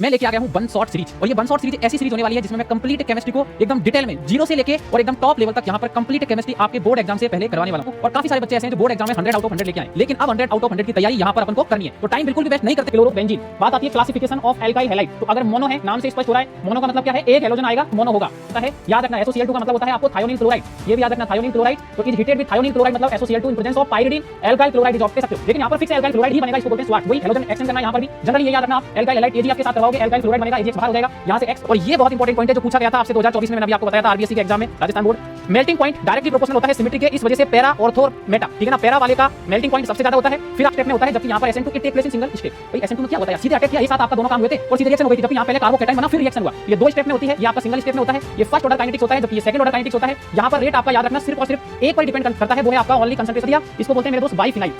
मैं लेके आ गया हूँ वन शॉट सीरीज और ये वन शॉट सीरीज ऐसी सीरीज होने वाली है जिसमें मैं कंप्लीट केमिस्ट्री को एकदम डिटेल में जीरो से लेके और एकदम टॉप लेवल तक यहाँ पर कंप्लीट केमिस्ट्री आपके बोर्ड एग्जाम से पहले करवाने वाला हूँ। और काफी सारे बच्चे ऐसे हैं जो बोर्ड एग्जाम में 100 आउट ऑफ 100 लेके आए, लेकिन अब 100 आउट ऑफ 100 की तैयारी यहाँ पर अपन को करनी है, तो टाइम बिल्कुल भी वेस्ट नहीं करते। क्लोरोबेंजीन, बात आती है क्लासिफिकेशन ऑफ एल्काइल हैलाइड। तो अगर मोनो है, नाम से स्पष्ट हो रहा है, मोनो का मतलब क्या है, एक हैलोजन आएगा मोनो होगा, है याद रखना। SOCl2 का मतलब होता है आपको थायोनिल क्लोराइड, ये भी याद रखना थायोनिल क्लोराइड। तो is heated with thionyl chloride मतलब SOCl2 in presence of pyridine alkyl chloride is of कह सकते हो, लेकिन यहाँ पर फिक्स एल्काइल क्लोराइड ही बनेगा, इसको बोलते हैं स्वाट। वही हैलोजन एक्सचेंज करना यहाँ पर भी जनरली ये याद रखना आप एल्काइल हैलाइड AG आपके साथ करवाओगे, एल्काइल क्लोराइड बनेगा, AgX बाहर हो जाएगा यहाँ से X। और ये बहुत इंपॉर्टेंट पॉइंट है जो पूछा गया था आपसे 2024 में, मैंने अभी आपको बताया था RBSc के एग्जाम में, Rajasthan board. Melting point directly proportional होता है सिमेट्री के, इस वजह से पैरा ऑर्थो मेटा, ठीक है ना, पैरा वाले का मेल्टिंग पॉइंट सबसे ज्यादा होता है, फिर आप स्टेप में होता है, जबकि यहाँ पर SN2 take place in single step. भाई SN2 में क्या होता है, सीधे अटैक किया, एक साथ आपका दोनों काम हुए थे और सीधे रिएक्शन हो गई थी, जबकि यहाँ पहले कार्बोकैटायन बना फिर रिएक्शन हुआ। ये दो स्टेप में होती है, ये आपका सिंगल स्टेप में होता है, ये फर्स्ट ऑर्डर काइनेटिक्स होता है, जबकि ये सेकंड ऑर्डर काइनेटिक्स होता है। यहाँ पर रेट आपका याद रखना सिर्फ और सिर्फ एक पर डिपेंड करता है, वो है आपका ओनली कंसंट्रेशन। इसको बोलते हैं मेरे दोस्त बाइफिनाइल,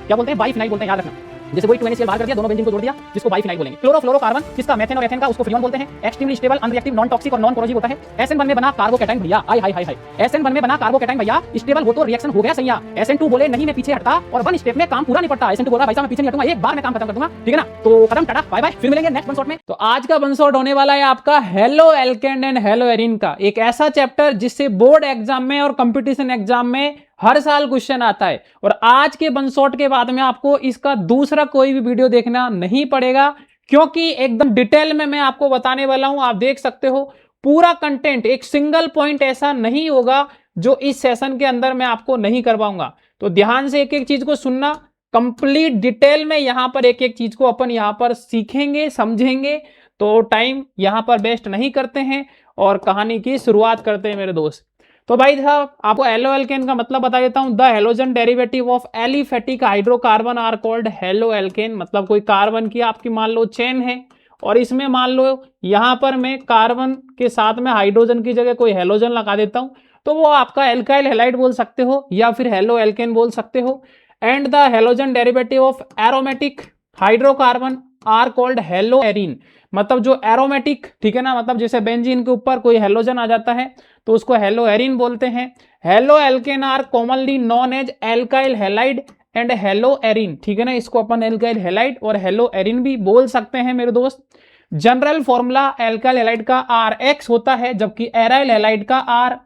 क्या बोलते हैं, बाइफिनाइल बोलते हैं, याद रखना। जैसे वही 2NaCl बाहर कर दिया, दोनों बेंजीन को जोड़ दिया, जिसको बाइफिनाइल बोलेंगे। क्लोरोफ्लोरोकार्बन, किसका, मेथेन और एथेन का, उसको फ्रियोन बोलते हैं। Extremely stable, unreactive, non toxic और नॉन कोरोसिव होता है। SN1 में बना कार्बोकैटायन भैया, हाय हाय हाय हाय, SN1 में बना कार्बोकैटायन भैया स्टेबल हो तो रिएक्शन हो गया सही। SN2 बोले नहीं मैं पीछे हटता और वन स्टेप में काम पूरा नहीं पड़ता। SN2 बोला भाई साहब मैं पीछे नहीं हटूंगा, एक बार में काम खत्म कर दूंगा, ठीक है ना। तो खत्म, टाटा बाय बाय, फिर मिलेंगे नेक्स्ट वन शॉट में। तो आज का वन शॉट होने वाला है आपका hello alkane and halo Erin का, एक ऐसा चैप्टर जिससे बोर्ड एग्जाम में और कंपटीशन एग्जाम में हर साल क्वेश्चन आता है। और आज के वन शॉट के बाद में आपको इसका दूसरा कोई भी वीडियो देखना नहीं पड़ेगा, क्योंकि एकदम डिटेल में मैं आपको बताने वाला हूं। आप देख सकते हो पूरा कंटेंट, एक सिंगल पॉइंट ऐसा नहीं होगा जो इस सेशन के अंदर मैं आपको नहीं करवाऊंगा। तो ध्यान से एक एक चीज को सुनना, कंप्लीट डिटेल में यहां पर एक एक चीज को अपन यहां पर सीखेंगे, समझेंगे। तो टाइम यहां पर वेस्ट नहीं करते हैं और कहानी की शुरुआत करते हैं मेरे दोस्त। तो भाई साहब आपको एलो एल्केन का मतलब बता देता हूं। The halogen derivative of aliphatic hydrocarbon are called halo alkane. मतलब कोई कार्बन की आपकी मान लो चेन है और इसमें मान लो यहां पर मैं कार्बन के साथ में हाइड्रोजन की जगह कोई हेलोजन लगा देता हूं, तो वो आपका एल्काइल हैलाइड बोल सकते हो या फिर हेलो एल्केन बोल सकते हो। And the halogen derivative of aromatic hydrocarbon are called halo arene. मतलब जो एरोमेटिक, ठीक है ना, मतलब जैसे बेंजीन के ऊपर कोई हेलोजन आ जाता है तो उसको हेलो एरिन बोलते हैं। Halo alkane are commonly known as alkyl halide and halo arene, ठीक है ना, इसको अपन एल्काइल हैलाइड और हेलो एरिन भी बोल सकते हैं मेरे दोस्त। जनरल फॉर्मूला एल्काइल हैलाइड का RX होता है, जबकि एराइल हैलाइड का R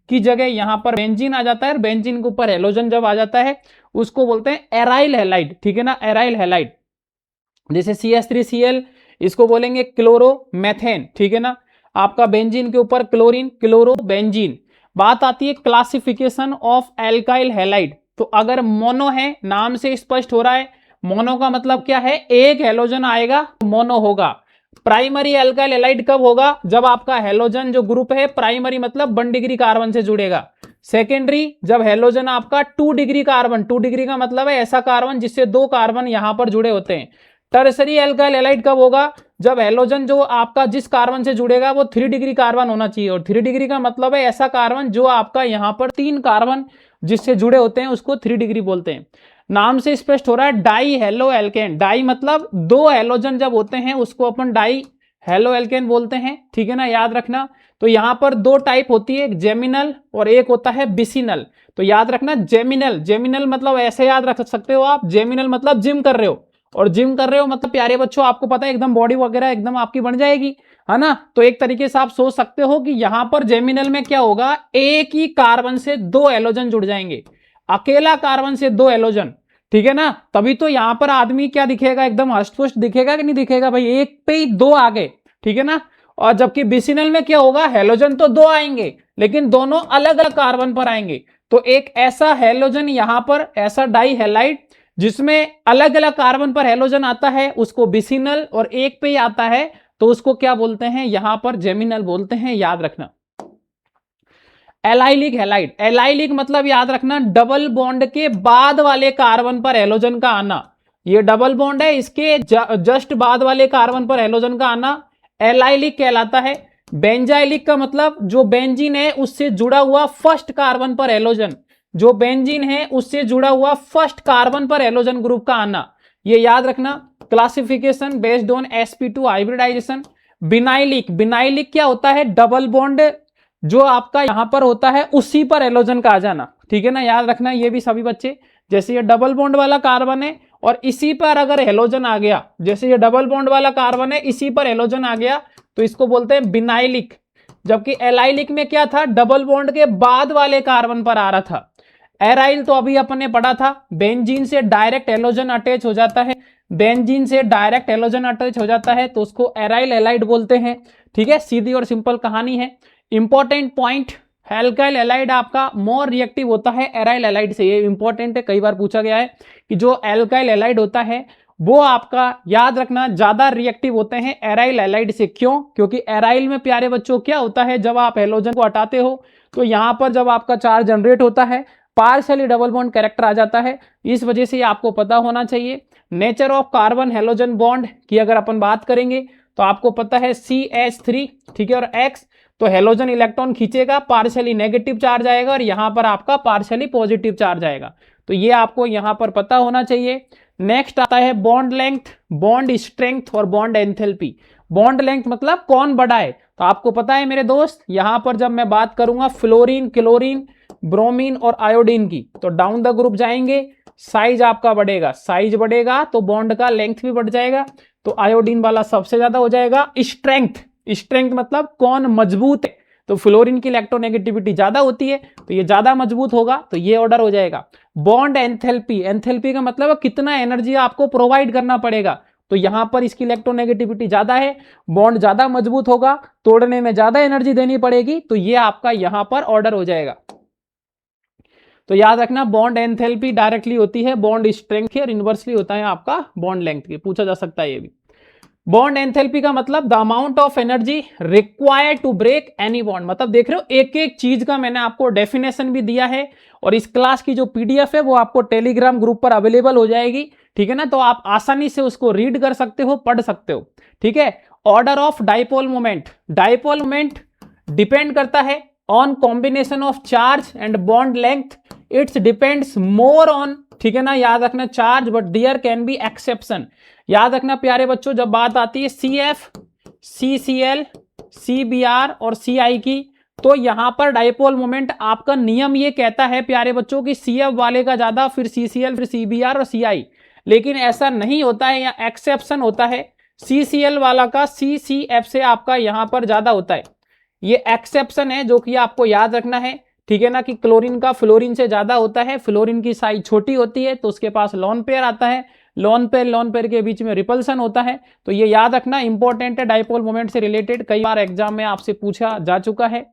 की जगह यहां पर बेंजीन आ जाता है। बेंजीन के ऊपर हेलोजन जब आ जाता है उसको बोलते हैं एराइल हैलाइड, ठीक है ना, एराइल हैलाइड। जैसे CH3Cl, इसको बोलेंगे क्लोरोमेथेन, ठीक है ना। आपका बेंजीन के ऊपर क्लोरीन, क्लोरोबेंजीन। बात आती है क्लासिफिकेशन ऑफ एल्काइल हैलाइड। तो अगर मोनो है, नाम से स्पष्ट हो रहा है, मोनो का मतलब क्या है, एक हेलोजन आएगा मोनो होगा। प्राइमरी एल्काइल हैलाइड कब होगा, जब आपका हेलोजन जो ग्रुप है, प्राइमरी मतलब 1 डिग्री कार्बन से जुड़ेगा। सेकेंडरी, जब हेलोजन आपका 2 डिग्री कार्बन, 2 डिग्री का मतलब है ऐसा कार्बन जिससे 2 कार्बन यहां पर जुड़े होते हैं। टर्सरी एल्काइल हैलाइड कब होगा, जब हेलोजन जो आपका जिस कार्बन से जुड़ेगा वो 3 डिग्री कार्बन होना चाहिए। और 3 डिग्री का मतलब है ऐसा कार्बन जो आपका यहां पर 3 कार्बन जिससे जुड़े होते हैं, उसको 3 डिग्री बोलते हैं। नाम से स्पष्ट हो रहा है डाई हेलो एल्केन। डाई मतलब 2 हेलोजन जब होते हैं उसको अपन डाई हेलो एल्केन बोलते हैं, ठीक है ना, याद रखना। तो यहां पर 2 टाइप होती है, एक जेमिनल और एक होता है बिसिनल। तो याद रखना जेमिनल, जेमिनल मतलब ऐसे याद रख सकते हो आप, जेमिनल मतलब जिम कर रहे हो, और जिम कर रहे हो मतलब प्यारे बच्चों आपको पता है एकदम बॉडी वगैरह एकदम आपकी बन जाएगी, है ना। तो एक तरीके से आप सोच सकते हो कि यहां पर जेमिनल में क्या होगा, एक ही कार्बन से 2 हेलोजन जुड़ जाएंगे, अकेला कार्बन से 2 हेलोजन, ठीक है ना। तभी तो यहां पर आदमी क्या दिखेगा, एकदम हष्टपुष्ट दिखेगा कि नहीं दिखेगा, भाई एक पे ही 2 आ गए, ठीक है ना। और जबकि बिसिनल में क्या होगा, हेलोजन तो 2 आएंगे लेकिन दोनों अलग अलग कार्बन पर आएंगे। तो एक ऐसा हेलोजन यहां पर, ऐसा डाई हैलाइड जिसमें अलग अलग कार्बन पर हेलोजन आता है उसको बिसिनल, और एक पे ही आता है तो उसको क्या बोलते हैं, यहां पर जेमिनल बोलते हैं, याद रखना। एलाइलिक हैलाइड, एलाइलिक मतलब याद रखना डबल बॉन्ड के बाद वाले कार्बन पर हेलोजन का आना। ये डबल बॉन्ड है, इसके जस्ट बाद वाले कार्बन पर हेलोजन का आना एलाइलिक कहलाता है। बेंजाइलिक का मतलब जो बेंजीन है उससे जुड़ा हुआ फर्स्ट कार्बन पर हेलोजन, जो बेंजीन है उससे जुड़ा हुआ फर्स्ट कार्बन पर हेलोजन ग्रुप का आना, ये याद रखना। Classification based on sp2 hybridisation. Vinylic, vinylic क्या होता है, डबल बॉन्ड जो आपका यहां पर होता है उसी पर हेलोजन का आ जाना, ठीक है ना, याद रखना ये भी सभी बच्चे। जैसे ये डबल बॉन्ड वाला कार्बन है और इसी पर अगर हेलोजन आ गया, जैसे ये डबल बॉन्ड वाला कार्बन है, इसी पर हेलोजन आ गया तो इसको बोलते हैं बिनाइलिक। जबकि एलाइलिक में क्या था, डबल बॉन्ड के बाद वाले कार्बन पर आ रहा था। एराइल तो अभी अपने पढ़ा था, बेंजीन से डायरेक्ट हेलोजन अटैच हो जाता है, बेंजीन से डायरेक्ट हेलोजन अटैच हो जाता है तो उसको एराइल हैलाइड बोलते हैं। ठीक है, सीधी और सिंपल कहानी है। इंपॉर्टेंट पॉइंट, एल्काइल हैलाइड आपका मोर रिएक्टिव होता है एराइल हैलाइड से। ये इंपॉर्टेंट है, कई बार पूछा गया है कि जो एल्काइल हैलाइड होता है वो आपका याद रखना ज्यादा रिएक्टिव होते हैं एराइल हैलाइड से। क्यों? क्योंकि एराइल में प्यारे बच्चों क्या होता है, जब आप हेलोजन को हटाते हो तो यहां पर जब आपका चार्ज जनरेट होता है पार्शियली डबल बॉन्ड कैरेक्टर आ जाता है। इस वजह से आपको पता होना चाहिए। Nature of carbon halogen bond की अगर अपन बात करेंगे तो आपको पता है CH3, ठीक है, और X तो हेलोजन इलेक्ट्रॉन खींचेगा, पार्शियली नेगेटिव चार्ज आएगा और यहां पर आपका पार्शियली पॉजिटिव चार्ज आएगा। तो ये आपको यहां पर पता होना चाहिए। नेक्स्ट आता है बॉन्ड लेंथ, बॉन्ड स्ट्रेंथ और बॉन्ड एंथैल्पी। बॉन्ड लेंथ मतलब कौन बड़ा है, तो आपको पता है मेरे दोस्त, यहां पर जब मैं बात करूंगा फ्लोरीन, क्लोरीन, ब्रोमीन और आयोडीन की, तो डाउन द ग्रुप जाएंगे, साइज आपका बढ़ेगा, साइज बढ़ेगा तो बॉन्ड का लेंथ भी बढ़ जाएगा। तो आयोडीन वाला सबसे ज्यादा हो जाएगा। स्ट्रेंथ, स्ट्रेंथ मतलब कौन मजबूत है, तो फ्लोरीन की इलेक्ट्रोनेगेटिविटी ज्यादा होती है तो ये ज्यादा मजबूत होगा, तो ये ऑर्डर हो जाएगा। बॉन्ड एंथैल्पी, एंथैल्पी का मतलब कितना एनर्जी आपको प्रोवाइड करना पड़ेगा, तो यहां पर इसकी इलेक्ट्रोनेगेटिविटी ज्यादा है, बॉन्ड ज्यादा मजबूत होगा, तोड़ने में ज्यादा एनर्जी देनी पड़ेगी, तो ये आपका यहां पर ऑर्डर हो जाएगा। तो याद रखना बॉन्ड एंथैल्पी डायरेक्टली होती है बॉन्ड स्ट्रेंथ की और इनवर्सली होता है आपका बॉन्ड लेंथ की, पूछा जा सकता है ये भी। बॉन्ड एंथैल्पी का मतलब the amount of energy required to break any bond. मतलब देख रहे हो एक एक चीज का मैंने आपको डेफिनेशन भी दिया है और इस क्लास की जो पीडीएफ है वो आपको टेलीग्राम ग्रुप पर अवेलेबल हो जाएगी। ठीक है ना, तो आप आसानी से उसको रीड कर सकते हो, पढ़ सकते हो। ठीक है, order of dipole moment, dipole moment depend करता है on combination of charge and bond length, it's depends more on, ठीक है ना, याद रखना charge, but there can be exception. याद रखना प्यारे बच्चों, जब बात आती है CF, CCl, CBr और CI की, तो यहां पर डाइपोल मोमेंट आपका नियम ये कहता है प्यारे बच्चों की CF वाले का ज्यादा, फिर CCl, फिर CBr और CI, लेकिन ऐसा नहीं होता है, या एक्सेप्शन होता है। CCl वाला का CCF से आपका यहां पर ज्यादा होता है, ये एक्सेप्शन है जो कि आपको याद रखना है। ठीक है ना, कि क्लोरीन का फ्लोरीन से ज्यादा होता है, फ्लोरीन की साइज छोटी होती है तो उसके पास लोन पेयर आता है, लोन पेयर के बीच में रिपल्सन होता है, तो ये याद रखना इंपॉर्टेंट है, डाइपोल मोमेंट से रिलेटेड कई बार एग्जाम में आपसे पूछा जा चुका है।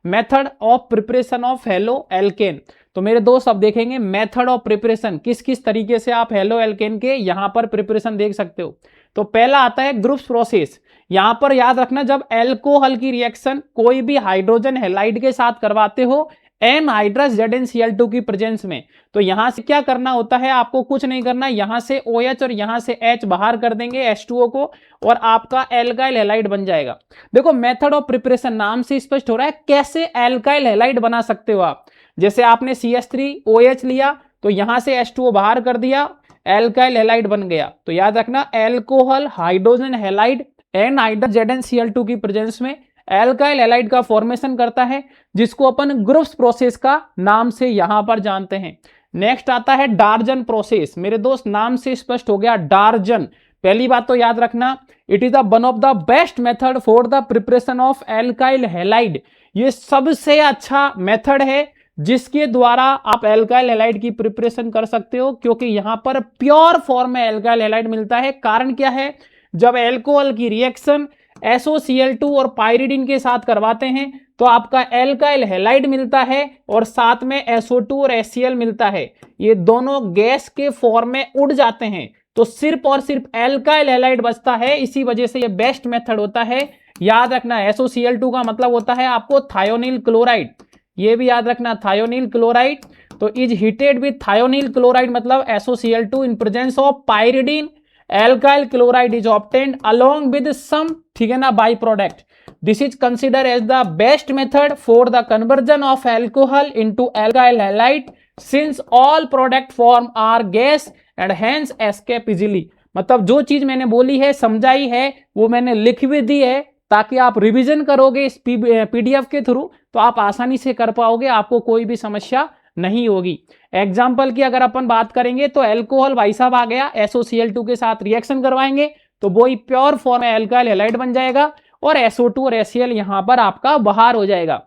Method of preparation of halo alkane, तो मेरे दोस्त अब देखेंगे मेथड ऑफ प्रिपरेशन, किस किस तरीके से आप हेलो एल्केन के यहां पर प्रिपरेशन देख सकते हो। तो पहला आता है ग्रुप्स प्रोसेस। यहां पर याद रखना जब एल्कोहल की रिएक्शन कोई भी हाइड्रोजन हैलाइड के साथ करवाते हो एनहाइड्रस ZnCl2 की प्रेजेंस में, तो यहां से क्या करना होता है, आपको कुछ नहीं करना, यहां से OH और यहां से H बाहर कर देंगे H2O को और आपका एल्काइल हैलाइड बन जाएगा। देखो मेथड ऑफ प्रिपरेशन नाम से स्पष्ट हो रहा है कैसे एल्काइल हैलाइड बना सकते हो आप। जैसे आपने CH3OH लिया तो यहां से H2O बाहर कर दिया, एल्काइल हैलाइड बन गया। तो याद रखना alcohol hydrogen halide anhydrous ZnCl2 की प्रेजेंस में एल्काइल हैलाइड का फॉर्मेशन करता है, जिसको अपन ग्रुप्स प्रोसेस का नाम से यहां पर जानते हैं। नेक्स्ट आता है डार्जन प्रोसेस। मेरे दोस्त नाम से स्पष्ट हो गया डार्जन। पहली बात तो याद रखना it is the one of the best method for the preparation of alkyl halide. ये सबसे अच्छा मेथड है जिसके द्वारा आप एल्काइल हैलाइड की प्रिपरेशन कर सकते हो, क्योंकि यहां पर प्योर फॉर्म में एल्काइल हैलाइड मिलता है। कारण क्या है, जब एल्कोहल की रिएक्शन SOCl2 और पाइरिडिन के साथ करवाते हैं तो आपका एल्काइल हैलाइड मिलता है और साथ में SO2 और HCl मिलता है, ये दोनों गैस के फॉर्म में उड़ जाते हैं, तो सिर्फ और सिर्फ एल्काइल हैलाइड बचता है। इसी वजह से ये बेस्ट मेथड होता है। याद रखना SOCl2 का मतलब होता है आपको थायोनिल क्लोराइड, ये भी याद रखना थायोनिल क्लोराइड। तो is heated with thionyl chloride मतलब SOCl2 in presence of pyridine, alkyl chloride is obtained along with some, ठीक है ना, by product. This is consider as the best method for the conversion of alcohol into alkyl halide since all product form are gas and hence escape easily. मतलब जो चीज मैंने बोली है, समझाई है, वो मैंने लिख भी दी है, ताकि आप रिवीजन करोगे इस पीडीएफ के थ्रू तो आप आसानी से कर पाओगे, आपको कोई भी समस्या नहीं होगी। एग्जाम्पल की अगर अपन बात करेंगे तो एल्कोहल भाई साहब आ गया, SOCl2 के साथ रिएक्शन करवाएंगे तो वही प्योर फॉर्म में एल्काइल हैलाइड बन जाएगा और SO2 और HCl यहां पर आपका बाहर हो जाएगा।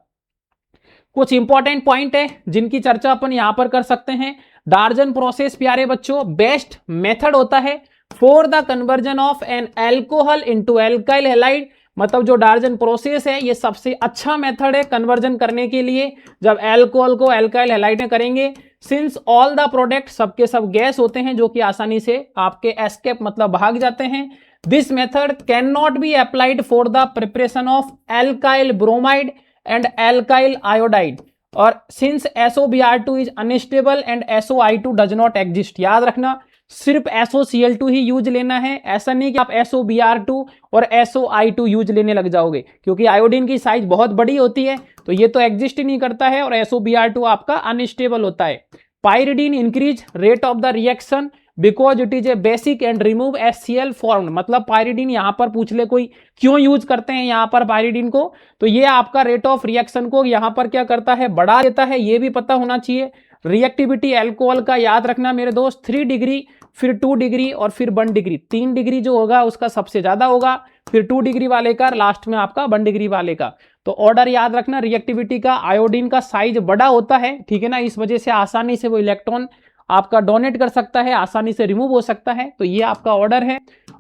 कुछ इंपॉर्टेंट पॉइंट है जिनकी चर्चा अपन यहां पर कर सकते हैं। डार्जन प्रोसेस प्यारे बच्चों बेस्ट मेथड होता है for the conversion of N alcohol into alkyl halide. मतलब जो डार्जन प्रोसेस है ये सबसे अच्छा मेथड है कन्वर्जन करने के लिए, जब एल्कोहल को एल्काइल हैलाइड में करेंगे। सिंस ऑल द प्रोडक्ट सबके सब गैस होते हैं जो कि आसानी से आपके एस्केप मतलब भाग जाते हैं। This method can not be applied for the preparation of alkyl bromide and alkyl iodide और since SOBr2 is unstable and SOI2 does not exist. याद रखना सिर्फ SOCl2 ही यूज लेना है, ऐसा नहीं कि आप SOBr2 और SOI2 यूज लेने लग जाओगे, क्योंकि आयोडीन की साइज बहुत बड़ी होती है तो ये तो एग्जिस्ट ही नहीं करता है और SOBr2 आपका अनस्टेबल होता है। Pyridine increase rate of the reaction because it is a basic and remove HCl form. मतलब पाइरिडीन यहां पर पूछ ले कोई क्यों यूज करते हैं यहां पर पाइरिडीन को, तो ये आपका रेट ऑफ रिएक्शन को यहां पर क्या करता है, बढ़ा देता है, ये भी पता होना चाहिए। रिएक्टिविटी अल्कोहल का याद रखना मेरे दोस्त 3 डिग्री, फिर 2 डिग्री और फिर 1 डिग्री। 3 डिग्री जो होगा उसका सबसे ज्यादा होगा, फिर 2 डिग्री वाले का, लास्ट में आपका 1 डिग्री वाले का। तो ऑर्डर याद रखना, रिएक्टिविटी का आयोडीन का साइज बड़ा होता है, ठीक है ना, इस वजह से आसानी से वो इलेक्ट्रॉन आपका डोनेट कर सकता है, आसानी से रिमूव हो सकता है। तो ये आपका ऑर्डर है।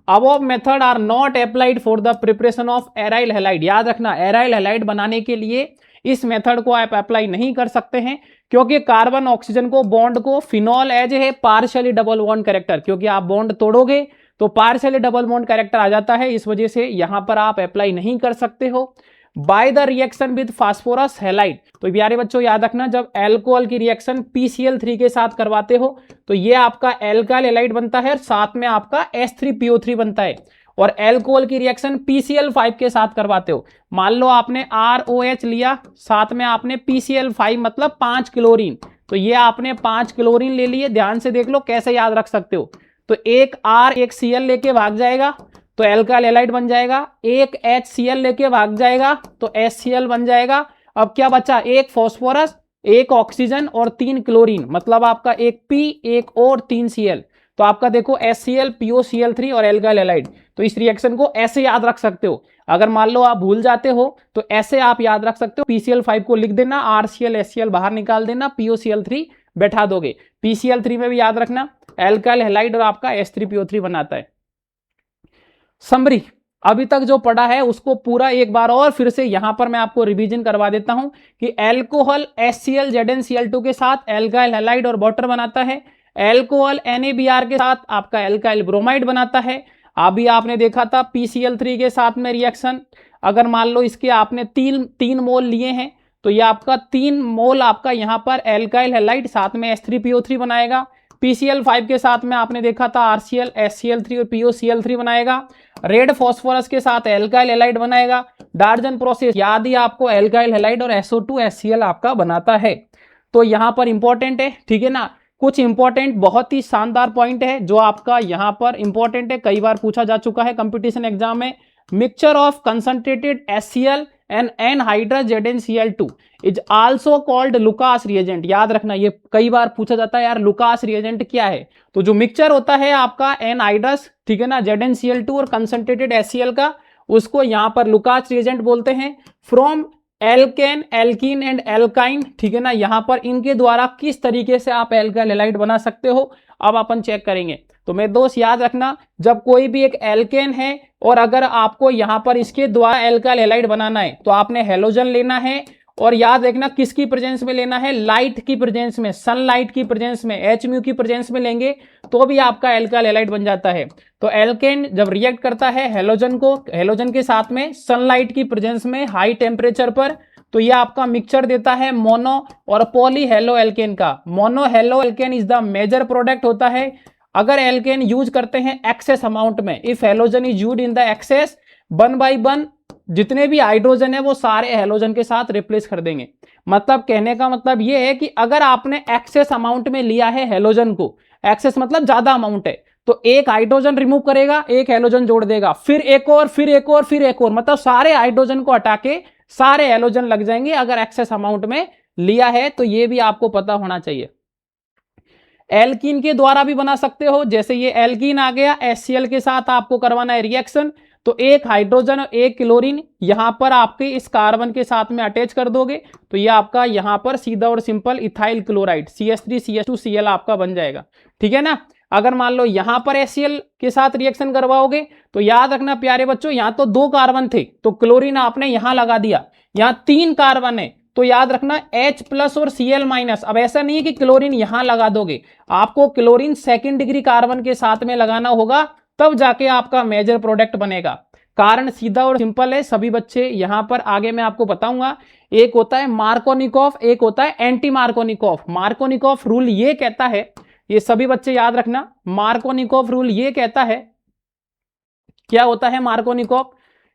Above method are not applied for the preparation of aryl halide. याद रखना एराइल हैलाइड बनाने के लिए इस मेथड को आप अप्लाई नहीं कर सकते हैं, क्योंकि कार्बन ऑक्सीजन को बॉन्ड को फिनॉल एज है पार्शियली डबल बॉन्ड कैरेक्टर, क्योंकि आप बॉन्ड तोड़ोगे तो पार्शियली डबल बॉन्ड कैरेक्टर आ जाता है, इस वजह से यहां पर आप अप्लाई नहीं कर सकते हो। By the reaction with phosphorus halide, तो प्यारे बच्चों याद रखना जब अल्कोहल की रिएक्शन PCl3 के साथ करवाते हो तो ये आपका एल्काइल हैलाइड बनता है और साथ में आपका H3PO3 बनता है। और अल्कोहल की रिएक्शन PCl5 के साथ करवाते हो, मान लो आपने ROH लिया, साथ में आपने PCl5 मतलब 5 क्लोरीन, तो ये आपने 5 क्लोरीन ले लिए। ध्यान से देख लो कैसे याद रख सकते हो, तो एक R एक Cl लेके भाग जाएगा तो एल्काइल हैलाइड बन जाएगा, एक HCl लेके भाग जाएगा तो HCl बन जाएगा। अब क्या बचा, एक फॉस्फोरस, एक ऑक्सीजन और 3 क्लोरीन, मतलब आपका एक P एक और 3 Cl, तो आपका देखो HCl POCl3 और एल्काइल हैलाइड। तो इस रिएक्शन को ऐसे याद रख सकते हो, अगर मान लो आप भूल जाते हो तो ऐसे आप याद रख सकते हो। PCl5 को लिख देना, RCl HCl बाहर निकाल देना, POCl3 बैठा दोगे। PCl3 में भी याद रखना एल्काइल हैलाइड और आपका H3PO3 बनाता है। समरी अभी तक जो पढ़ा है उसको पूरा एक बार और फिर से यहां पर मैं आपको रिवीजन करवा देता हूं कि अल्कोहल HCl ZnCl2 के साथ एल्काइल हैलाइड और वाटर बनाता है, अल्कोहल NaBr के साथ आपका एल्काइल ब्रोमाइड बनाता है। अभी आपने देखा था PCl3 के साथ में रिएक्शन, अगर मान लो इसके आपने 3 मोल लिए हैं तो ये आपका 3 मोल आपका यहां पर एल्काइल हैलाइड साथ में H3PO3 बनाएगा। PCl5 के साथ में आपने देखा था RCl HCl3 और POCl3 बनाएगा। रेड फॉस्फोरस के साथ एल्काइल हैलाइड बनाएगा। डार्जन प्रोसेस याद ही आपको एल्काइल हैलाइड और SO2 HCl आपका बनाता है। तो यहां पर इंपॉर्टेंट है, ठीक है ना, कुछ इंपॉर्टेंट बहुत ही शानदार पॉइंट है जो आपका यहां पर इंपॉर्टेंट है, कई बार पूछा जा चुका है कंपटीशन एग्जाम में। Mixture of concentrated HCl and anhydrous ZnCl2 is also called Lucas reagent. याद रखना ये कई बार पूछा जाता है यार लुकास रिएजेंट क्या है, तो जो मिक्सचर होता है आपका एनहाइड्रस, ठीक है ना, ZnCl2 और कंसंट्रेटेड HCl का, उसको यहां पर लुकास रिएजेंट बोलते हैं। From alkane alkene and alkyne, ठीक है ना, यहां पर इनके द्वारा किस तरीके से आप एल्काइल हैलाइड बना सकते हो अब अपन चेक करेंगे। तो मेरे दोस्त याद रखना जब कोई भी एक एल्केन है और अगर आपको यहां पर इसके द्वारा एल्काइल हैलाइड बनाना है तो आपने हेलोजन लेना है, और याद रखना किसकी प्रेजेंस में लेना है, लाइट की प्रेजेंस में, सनलाइट की प्रेजेंस में, HMU की प्रेजेंस में लेंगे तो भी आपका एल्काइल हैलाइड बन जाता है। तो एल्केन जब रिएक्ट करता है हेलोजन के साथ में सनलाइट की प्रेजेंस में हाई टेम्परेचर पर, तो ये आपका मिक्सचर देता है मोनो और पॉली हेलो एल्केन का। Mono halo alkane is the major product होता है अगर एल्केन यूज करते हैं एक्सेस अमाउंट में। If halogen is used in the excess, 1 by 1 जितने भी हाइड्रोजन है वो सारे हेलोजन के साथ रिप्लेस कर देंगे। मतलब कहने का मतलब ये है कि अगर आपने एक्सेस अमाउंट में लिया है हेलोजन को, एक्सेस मतलब ज्यादा अमाउंट है, तो एक हाइड्रोजन रिमूव करेगा, एक हेलोजन जोड़ देगा, फिर एक और, फिर एक और, फिर एक और, मतलब सारे हाइड्रोजन को हटा के सारे हेलोजन लग जाएंगे अगर एक्सेस अमाउंट में लिया है, तो ये भी आपको पता होना चाहिए। एल्कीन के द्वारा भी बना सकते हो, जैसे ये एल्कीन आ गया, HCl के साथ आपको करवाना है रिएक्शन, तो एक हाइड्रोजन और एक क्लोरीन यहां पर आपके इस कार्बन के साथ में अटैच कर दोगे, तो ये आपका यहां पर सीधा और सिंपल इथाइल क्लोराइड CH3CH2Cl आपका बन जाएगा, ठीक है ना। अगर मान लो यहां पर HCl के साथ रिएक्शन करवाओगे तो याद रखना प्यारे बच्चों, यहां तो 2 कार्बन थे तो क्लोरीन आपने यहां लगा दिया, यहां 3 कार्बन है तो याद रखना H+ और Cl-। अब ऐसा नहीं है कि क्लोरीन यहां लगा दोगे, आपको क्लोरीन सेकंड डिग्री कार्बन के साथ में लगाना होगा, तब जाके आपका मेजर प्रोडक्ट बनेगा। कारण सीधा और सिंपल है सभी बच्चे, यहां पर आगे मैं आपको बताऊंगा। एक होता है मार्कोनिकॉफ, एक होता है एंटी मार्कोनिकॉफ। मार्कोनिकॉफ रूल ये कहता है, ये सभी बच्चे याद रखना, मार्कोनिकॉफ रूल ये कहता है, क्या होता है मार्कोनिकॉफ,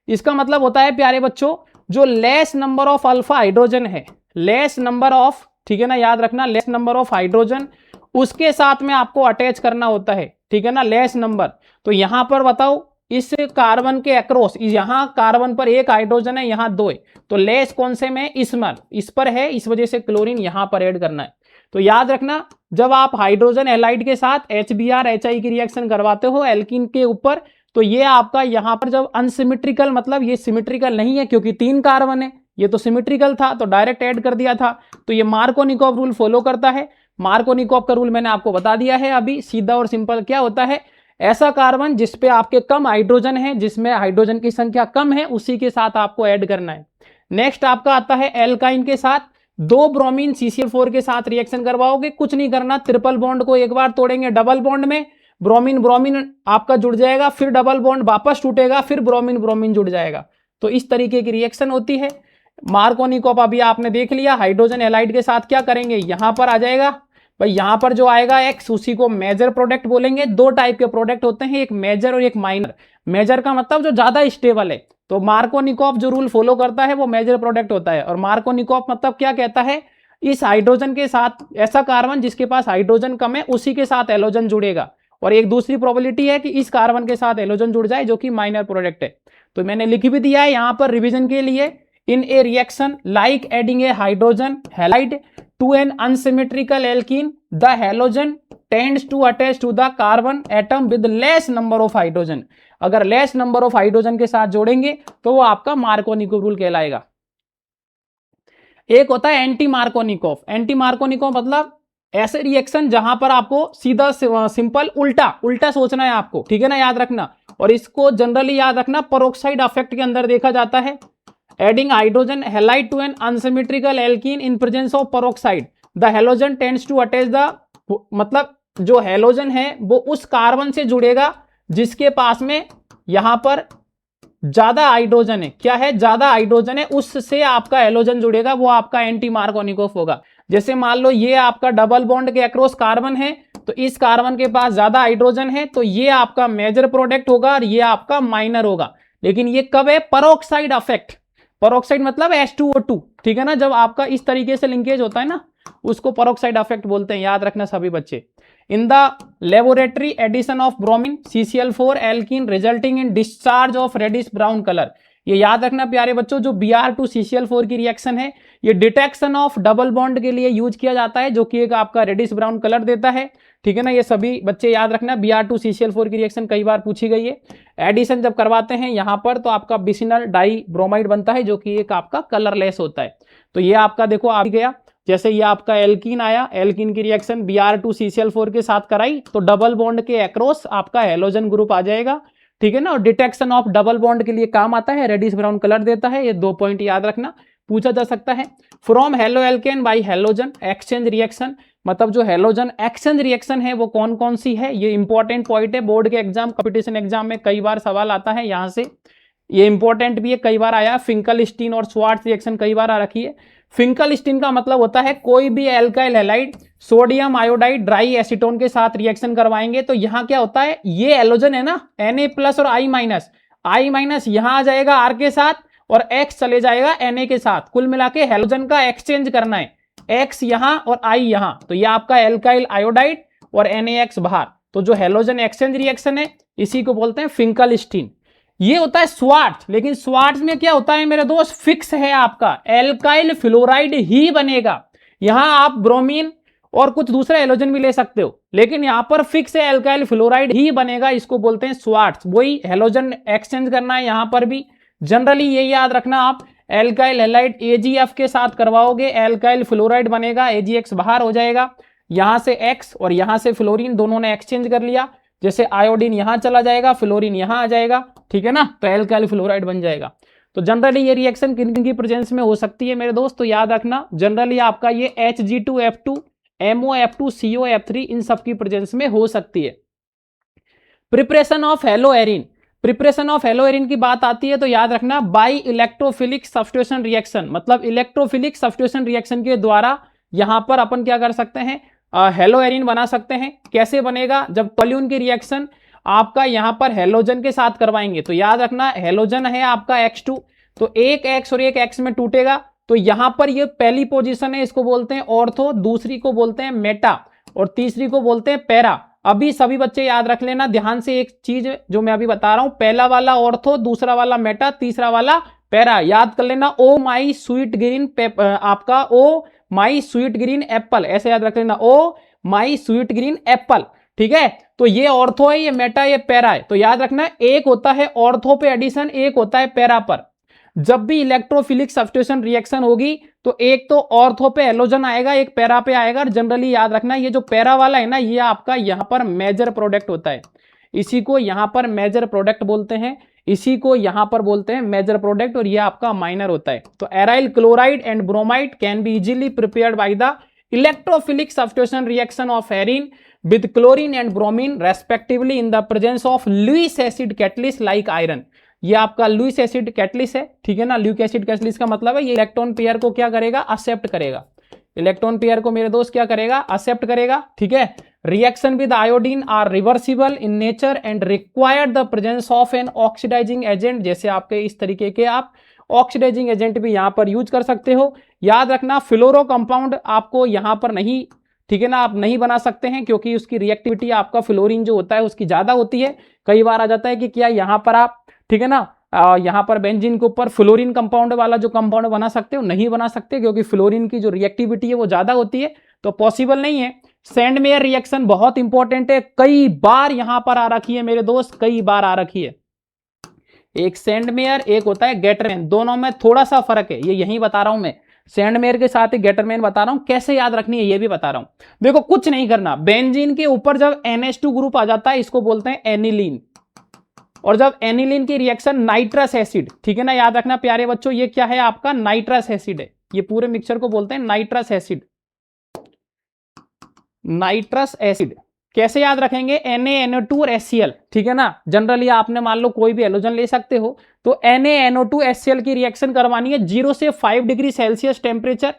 इसका मतलब होता है प्यारे बच्चों, जो less number of alpha hydrogen है, लेस नंबर ऑफ, ठीक है ना, याद रखना लेस नंबर ऑफ हाइड्रोजन, उसके साथ में आपको अटैच करना होता है, ठीक है ना, लेस नंबर। तो यहां पर बताओ इस कार्बन के अक्रॉस, यहां कार्बन पर 1 हाइड्रोजन है, यहां 2 है, तो लेस कौन से में, इसमें, इस पर है, इस वजह से क्लोरीन यहां पर ऐड करना है। तो याद रखना जब आप हाइड्रोजन एलाइड के साथ HBr-HI की रिएक्शन करवाते हो एल्कीन के ऊपर, तो ये आपका यहां पर जब अनसिमेट्रिकल, मतलब ये सिमेट्रिकल नहीं है क्योंकि 3 कार्बन है, ये तो सिमेट्रिकल था तो डायरेक्ट ऐड कर दिया था, तो ये मार्कोनिकॉफ रूल फॉलो करता है। मार्कोनिकॉफ का रूल मैंने आपको बता दिया है अभी, सीधा और सिंपल क्या होता है, ऐसा कार्बन जिसपे आपके कम हाइड्रोजन है, जिसमें हाइड्रोजन की संख्या कम है, उसी के साथ आपको ऐड करना है। नेक्स्ट आपका आता है एल्काइन के साथ, 2 ब्रोमीन CCl4 के साथ रिएक्शन करवाओगे, कुछ नहीं करना, ट्रिपल बॉन्ड को एक बार तोड़ेंगे, डबल बॉन्ड में ब्रोमीन ब्रोमीन आपका जुड़ जाएगा, फिर डबल बॉन्ड वापस टूटेगा, फिर ब्रोमीन ब्रोमीन जुड़ जाएगा, तो इस तरीके की रिएक्शन होती है। मार्कोनिकॉफ अभी आपने देख लिया, हाइड्रोजन एलाइड के साथ क्या करेंगे, यहां पर आ जाएगा भाई, यहां पर जो आएगा X उसी को मेजर प्रोडक्ट बोलेंगे। 2 टाइप के प्रोडक्ट होते हैं, एक मेजर और एक माइनर। मेजर का मतलब जो ज्यादा स्टेबल है, तो मार्कोनिकॉफ जो रूल फॉलो करता है वो मेजर प्रोडक्ट होता है। और मार्कोनिकॉफ मतलब क्या कहता है, इस हाइड्रोजन के साथ ऐसा कार्बन जिसके पास हाइड्रोजन कम है उसी के साथ एलोजन जुड़ेगा, और एक दूसरी प्रोबेबिलिटी है कि इस कार्बन के साथ एलोजन जुड़ जाए जो कि माइनर प्रोडक्ट है। तो मैंने लिख भी दिया है यहां पर रिवीजन के लिए, in a reaction like adding a hydrogen halide to an unsymmetrical alkene, the halogen tends to attach to the carbon atom with less number of hydrogen. अगर लेस नंबर ऑफ हाइड्रोजन के साथ जोड़ेंगे तो वो आपका Markovnikov rule कहलाएगा। एक होता है एंटी मार्कोनिकॉफ। एंटी मार्कोनिकॉफ मतलब ऐसे रिएक्शन जहां पर आपको सीधा सिंपल उल्टा उल्टा सोचना है आपको, ठीक है ना, याद रखना। और इसको जनरली याद रखना पेरोक्साइड इफेक्ट के अंदर देखा जाता है। Adding hydrogen halide to an unsymmetrical alkene in presence of peroxide, the halogen tends to attach the, मतलब जो हैलोजन है वो उस कार्बन से जुड़ेगा जिसके पास में यहां पर ज्यादा हाइड्रोजन है। क्या है, ज्यादा हाइड्रोजन है, उससे आपका हैलोजन जुड़ेगा, वो आपका एंटी मार्कोनिकॉफ होगा। जैसे मान लो ये आपका डबल बॉन्ड के अक्रॉस कार्बन है, तो इस कार्बन के पास ज्यादा हाइड्रोजन है, तो ये आपका मेजर प्रोडक्ट होगा और ये आपका माइनर होगा। लेकिन ये कब है, पेरोक्साइड इफेक्ट। पेरोक्साइड मतलब H2O2, ठीक है ना, जब आपका इस तरीके से लिंकेज होता है ना, उसको पेरोक्साइड इफेक्ट बोलते हैं, याद रखना सभी बच्चे। In the laboratory addition of bromine CCl4 alkene resulting in discharge of reddish brown colour. ये याद रखना प्यारे बच्चों, जो Br2 CCl4 की रिएक्शन है, ये डिटेक्शन ऑफ डबल बॉन्ड के लिए यूज किया जाता है, जो कि एक आपका रेडिश ब्राउन कलर देता है, ठीक है ना। ये सभी बच्चे याद रखना, Br2 CCl4 की रिएक्शन कई बार पूछी गई है। एडिशन जब करवाते हैं यहाँ पर तो आपका बिसिनल डाई ब्रोमाइड बनता है, जो कि एक आपका कलरलेस होता है। तो ये आपका देखो आ गया, जैसे ये आपका एल्कीन आया, एल्कीन की रिएक्शन Br2 CCl4 के साथ कराई तो डबल बॉन्ड के अक्रॉस आपका हैलोजन ग्रुप आ जाएगा, ठीक है ना। और डिटेक्शन ऑफ डबल बॉन्ड के लिए काम आता है, रेडिश ब्राउन कलर देता है। ये 2 पॉइंट याद रखना, पूछा जा सकता है। From halo alkane by halogen exchange reaction, मतलब जो हैलोजन एक्सचेंज रिएक्शन है वो कौन कौन सी है, ये इंपॉर्टेंट पॉइंट है। बोर्ड के एग्जाम, कंपटीशन एग्जाम में कई बार सवाल आता है यहाँ से, ये इंपॉर्टेंट भी है, कई बार आया। फिंकलस्टीन और श्वार्ट्ज रिएक्शन कई बार आ रखी है। फिंकलस्टीन का मतलब होता है कोई भी alkyl halide sodium iodide dry acetone के साथ रिएक्शन करवाएंगे तो यहाँ क्या होता है, ये हैलोजन है ना Na+ और I- यहाँ आ जाएगा R के साथ और X चले जाएगा Na के साथ। कुल मिला के हैलोजन का एक्सचेंज करना है, X यहाँ और I यहाँ, तो ये आपका एल्काइल आयोडाइड और NaX बाहर। तो जो हैलोजन एक्सचेंज रिएक्शन है इसी को बोलते हैं फिंकलस्टीन। ये होता है श्वार्ट्ज, लेकिन श्वार्ट्ज में क्या होता है मेरे दोस्त, फिक्स है आपका एल्काइल फ्लोराइड ही बनेगा। यहां आप ब्रोमीन और कुछ दूसरे हेलोजन भी ले सकते हो, लेकिन यहां पर फिक्स है एल्काइल फ्लोराइड ही बनेगा, इसको बोलते हैं स्वार्ट्स। वही हेलोजन एक्सचेंज करना है यहां पर भी। जनरली ये याद रखना, आप एल्काइल हैलाइड AgF के साथ करवाओगे, एल्काइल फ्लोराइड बनेगा, AgX बाहर हो जाएगा, यहां से X और यहां से फ्लोरीन दोनों ने एक्सचेंज कर लिया, जैसे आयोडीन यहां चला जाएगा, फ्लोरीन यहां आ जाएगा, ठीक है ना, तो एल्काइल फ्लोराइड बन जाएगा। तो जनरली ये रिएक्शन किन किन की प्रेजेंस में हो सकती है मेरे दोस्त, तो याद रखना जनरली आपका ये Hg2F2, MOF2, COF3 इन सब की प्रेजेंस में हो सकती है। प्रिपरेशन ऑफ हेलोएरिन, प्रिपरेशन ऑफ हेलोएरिन की बात आती है तो याद रखना बाई इलेक्ट्रोफिलिक सब्स्टिट्यूशन रिएक्शन, मतलब इलेक्ट्रोफिलिक सब्स्टिट्यूशन रिएक्शन के द्वारा यहां पर अपन क्या कर सकते हैं, हेलोएरिन बना सकते हैं। कैसे बनेगा, जब टोल्यून की रिएक्शन आपका यहां पर हेलोजन के साथ करवाएंगे, तो याद रखना हेलोजन है आपका X2, तो एक X और एक X में टूटेगा, तो यहां पर ये पहली पोजीशन है, इसको बोलते हैं ऑर्थो, दूसरी को बोलते हैं मेटा और तीसरी को बोलते हैं पैरा। अभी सभी बच्चे याद रख लेना ध्यान से एक चीज जो मैं अभी बता रहा हूं, पहला वाला ऑर्थो, दूसरा वाला मेटा, तीसरा वाला पैरा। याद कर लेना, ओ माई स्वीट ग्रीन आपका ओ माई स्वीट ग्रीन एप्पल, ऐसे याद रख लेना, ओ माई स्वीट ग्रीन एप्पल, ठीक है। तो ये ऑर्थो है, ये मेटा, ये पैरा है। तो याद रखना एक होता है ऑर्थो पे एडिशन, एक होता है पैरा पर। जब भी इलेक्ट्रोफिलिक सब्स्टिट्यूशन रिएक्शन होगी तो एक तो ऑर्थो पे हेलोजन आएगा, एक पैरा पे आएगा। जनरली याद रखना ये जो पैरा वाला है ना, ये आपका यहां पर मेजर प्रोडक्ट होता है, इसी को यहां पर मेजर प्रोडक्ट बोलते हैं, इसी को यहां पर बोलते हैं मेजर प्रोडक्ट, और ये आपका माइनर होता है। तो aryl chloride and bromide can be easily prepared by the electrophilic substitution reaction of herein with chlorine and bromine respectively in the presence of Lewis acid catalyst like iron। ये आपका Lewis acid catalyst है, ठीक है ना। लुइक acid catalyst का मतलब है ये इलेक्ट्रॉन पेयर को क्या करेगा, एक्सेप्ट करेगा, इलेक्ट्रॉन पेयर को मेरे दोस्त क्या करेगा, एक्सेप्ट करेगा, ठीक है। Reaction with iodine are reversible in nature and required the presence of an oxidising agent, जैसे आपके इस तरीके के आप ऑक्सीडाइजिंग एजेंट भी यहां पर यूज कर सकते हो। याद रखना फ्लोरो कंपाउंड आपको यहां पर नहीं, ठीक है ना, आप नहीं बना सकते हैं क्योंकि उसकी रिएक्टिविटी आपका फ्लोरीन जो होता है उसकी ज्यादा होती है। कई बार आ जाता है कि क्या यहां पर आप, ठीक है ना, यहां पर बेंजीन के ऊपर फ्लोरीन कंपाउंड वाला जो कंपाउंड बना सकते हो, नहीं बना सकते क्योंकि फ्लोरीन की जो रिएक्टिविटी है वो ज्यादा होती है, तो पॉसिबल नहीं है। सैंडमेयर रिएक्शन बहुत इंपॉर्टेंट है, कई बार यहां पर आ रखी है मेरे दोस्त, कई बार आ रखी है। एक सैंडमेयर, एक होता है गेटरमैन, दोनों में थोड़ा सा फर्क है, ये यही बता रहा हूं मैं। सैंडमेयर के साथ ही गेटरमैन बता रहा हूं, कैसे याद रखनी है ये भी बता रहा हूं। देखो कुछ नहीं करना, बेंजीन के ऊपर जब NH2 ग्रुप आ जाता है इसको बोलते हैं एनिलीन, और जब एनिलीन की रिएक्शन नाइट्रस एसिड, ठीक है ना, याद रखना प्यारे बच्चों ये क्या है आपका, नाइट्रस एसिड है। ये पूरे मिक्सचर को बोलते हैं नाइट्रस एसिड, नाइट्रस एसिड। कैसे याद रखेंगे, NaNO2 और HCl, ठीक है ना। जनरली आपने मान लो कोई भी हेलोजन ले सकते हो, तो NaNO2 HCl की रिएक्शन करवानी है 0 से 5 डिग्री सेल्सियस टेम्परेचर,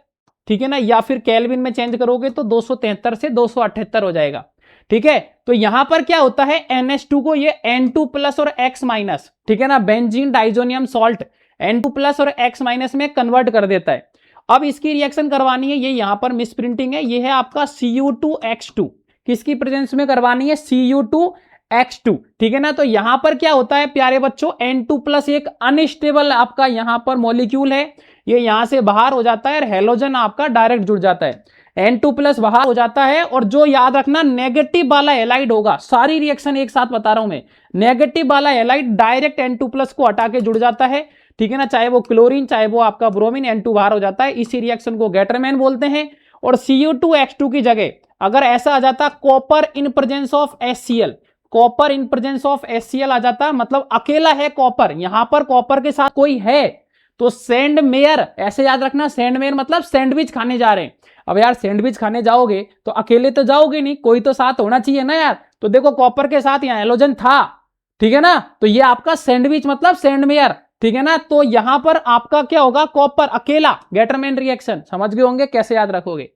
ठीक है ना, या फिर केल्विन में चेंज करोगे तो 273 से 278 हो जाएगा, ठीक है। तो यहां पर क्या होता है, NH2 को ये N2 प्लस और X माइनस, ठीक है ना, benzene diazonium salt N2 plus और X माइनस में कन्वर्ट कर देता है। अब इसकी रिएक्शन करवानी है, ये यहां पर मिस प्रिंटिंग है, ये है आपका Cu2X2, किसकी प्रेजेंस में करवानी है, Cu2X2, ठीक है ना। तो यहां पर क्या होता है प्यारे बच्चों, N2 प्लस एक अनस्टेबल आपका यहां पर मॉलिक्यूल है, ये यहां से बाहर हो जाता है और हेलोजन आपका डायरेक्ट जुड़ जाता है। N2 प्लस बाहर हो जाता है, और जो याद रखना नेगेटिव वाला हैलाइड होगा, सारी रिएक्शन एक साथ बता रहा हूं मैं, नेगेटिव वाला हैलाइड डायरेक्ट N2 प्लस को हटा के जुड़ जाता है, ठीक है ना, चाहे वो क्लोरीन चाहे वो आपका ब्रोमीन, N2 बाहर हो जाता है। इसी रिएक्शन को गेटरमैन बोलते हैं। और Cu2X2 की जगह अगर ऐसा आ जाता copper in presence of HCl, copper in presence of HCl आ जाता, मतलब अकेला है कॉपर, यहां पर कॉपर के साथ कोई है, तो सैंडमेयर, ऐसे याद रखना, सैंडमेयर मतलब सैंडविच खाने जा रहे हैं। अब यार सैंडविच खाने जाओगे तो अकेले तो जाओगे नहीं, कोई तो साथ होना चाहिए ना यार। तो देखो कॉपर के साथ यहाँ हेलोजन था, ठीक है ना, तो ये आपका सैंडविच मतलब सैंडमेयर, ठीक है ना। तो यहां पर आपका क्या होगा, कॉपर अकेला, गेटरमैन रिएक्शन, समझ गए होंगे कैसे याद रखोगे।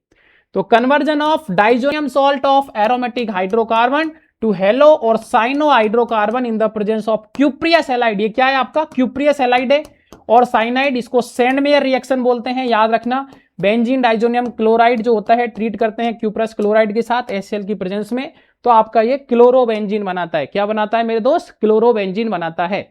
तो conversion of diazonium salt of aromatic hydrocarbon to halo और cyano hydrocarbon in the presence of cuprous halide, ये क्या है आपका, क्यूप्रियस हैलाइड है, और साइनाइड, इसको सैंडमेयर रिएक्शन बोलते हैं। याद रखना बेंजीन डाइजोनियम क्लोराइड जो होता है ट्रीट करते हैं क्यूप्रस क्लोराइड के साथ HCl की प्रेजेंस में, तो आपका ये क्लोरोबेंजीन बनाता है। क्या बनाता है मेरे दोस्त, क्लोरोबेंजीन बनाता है।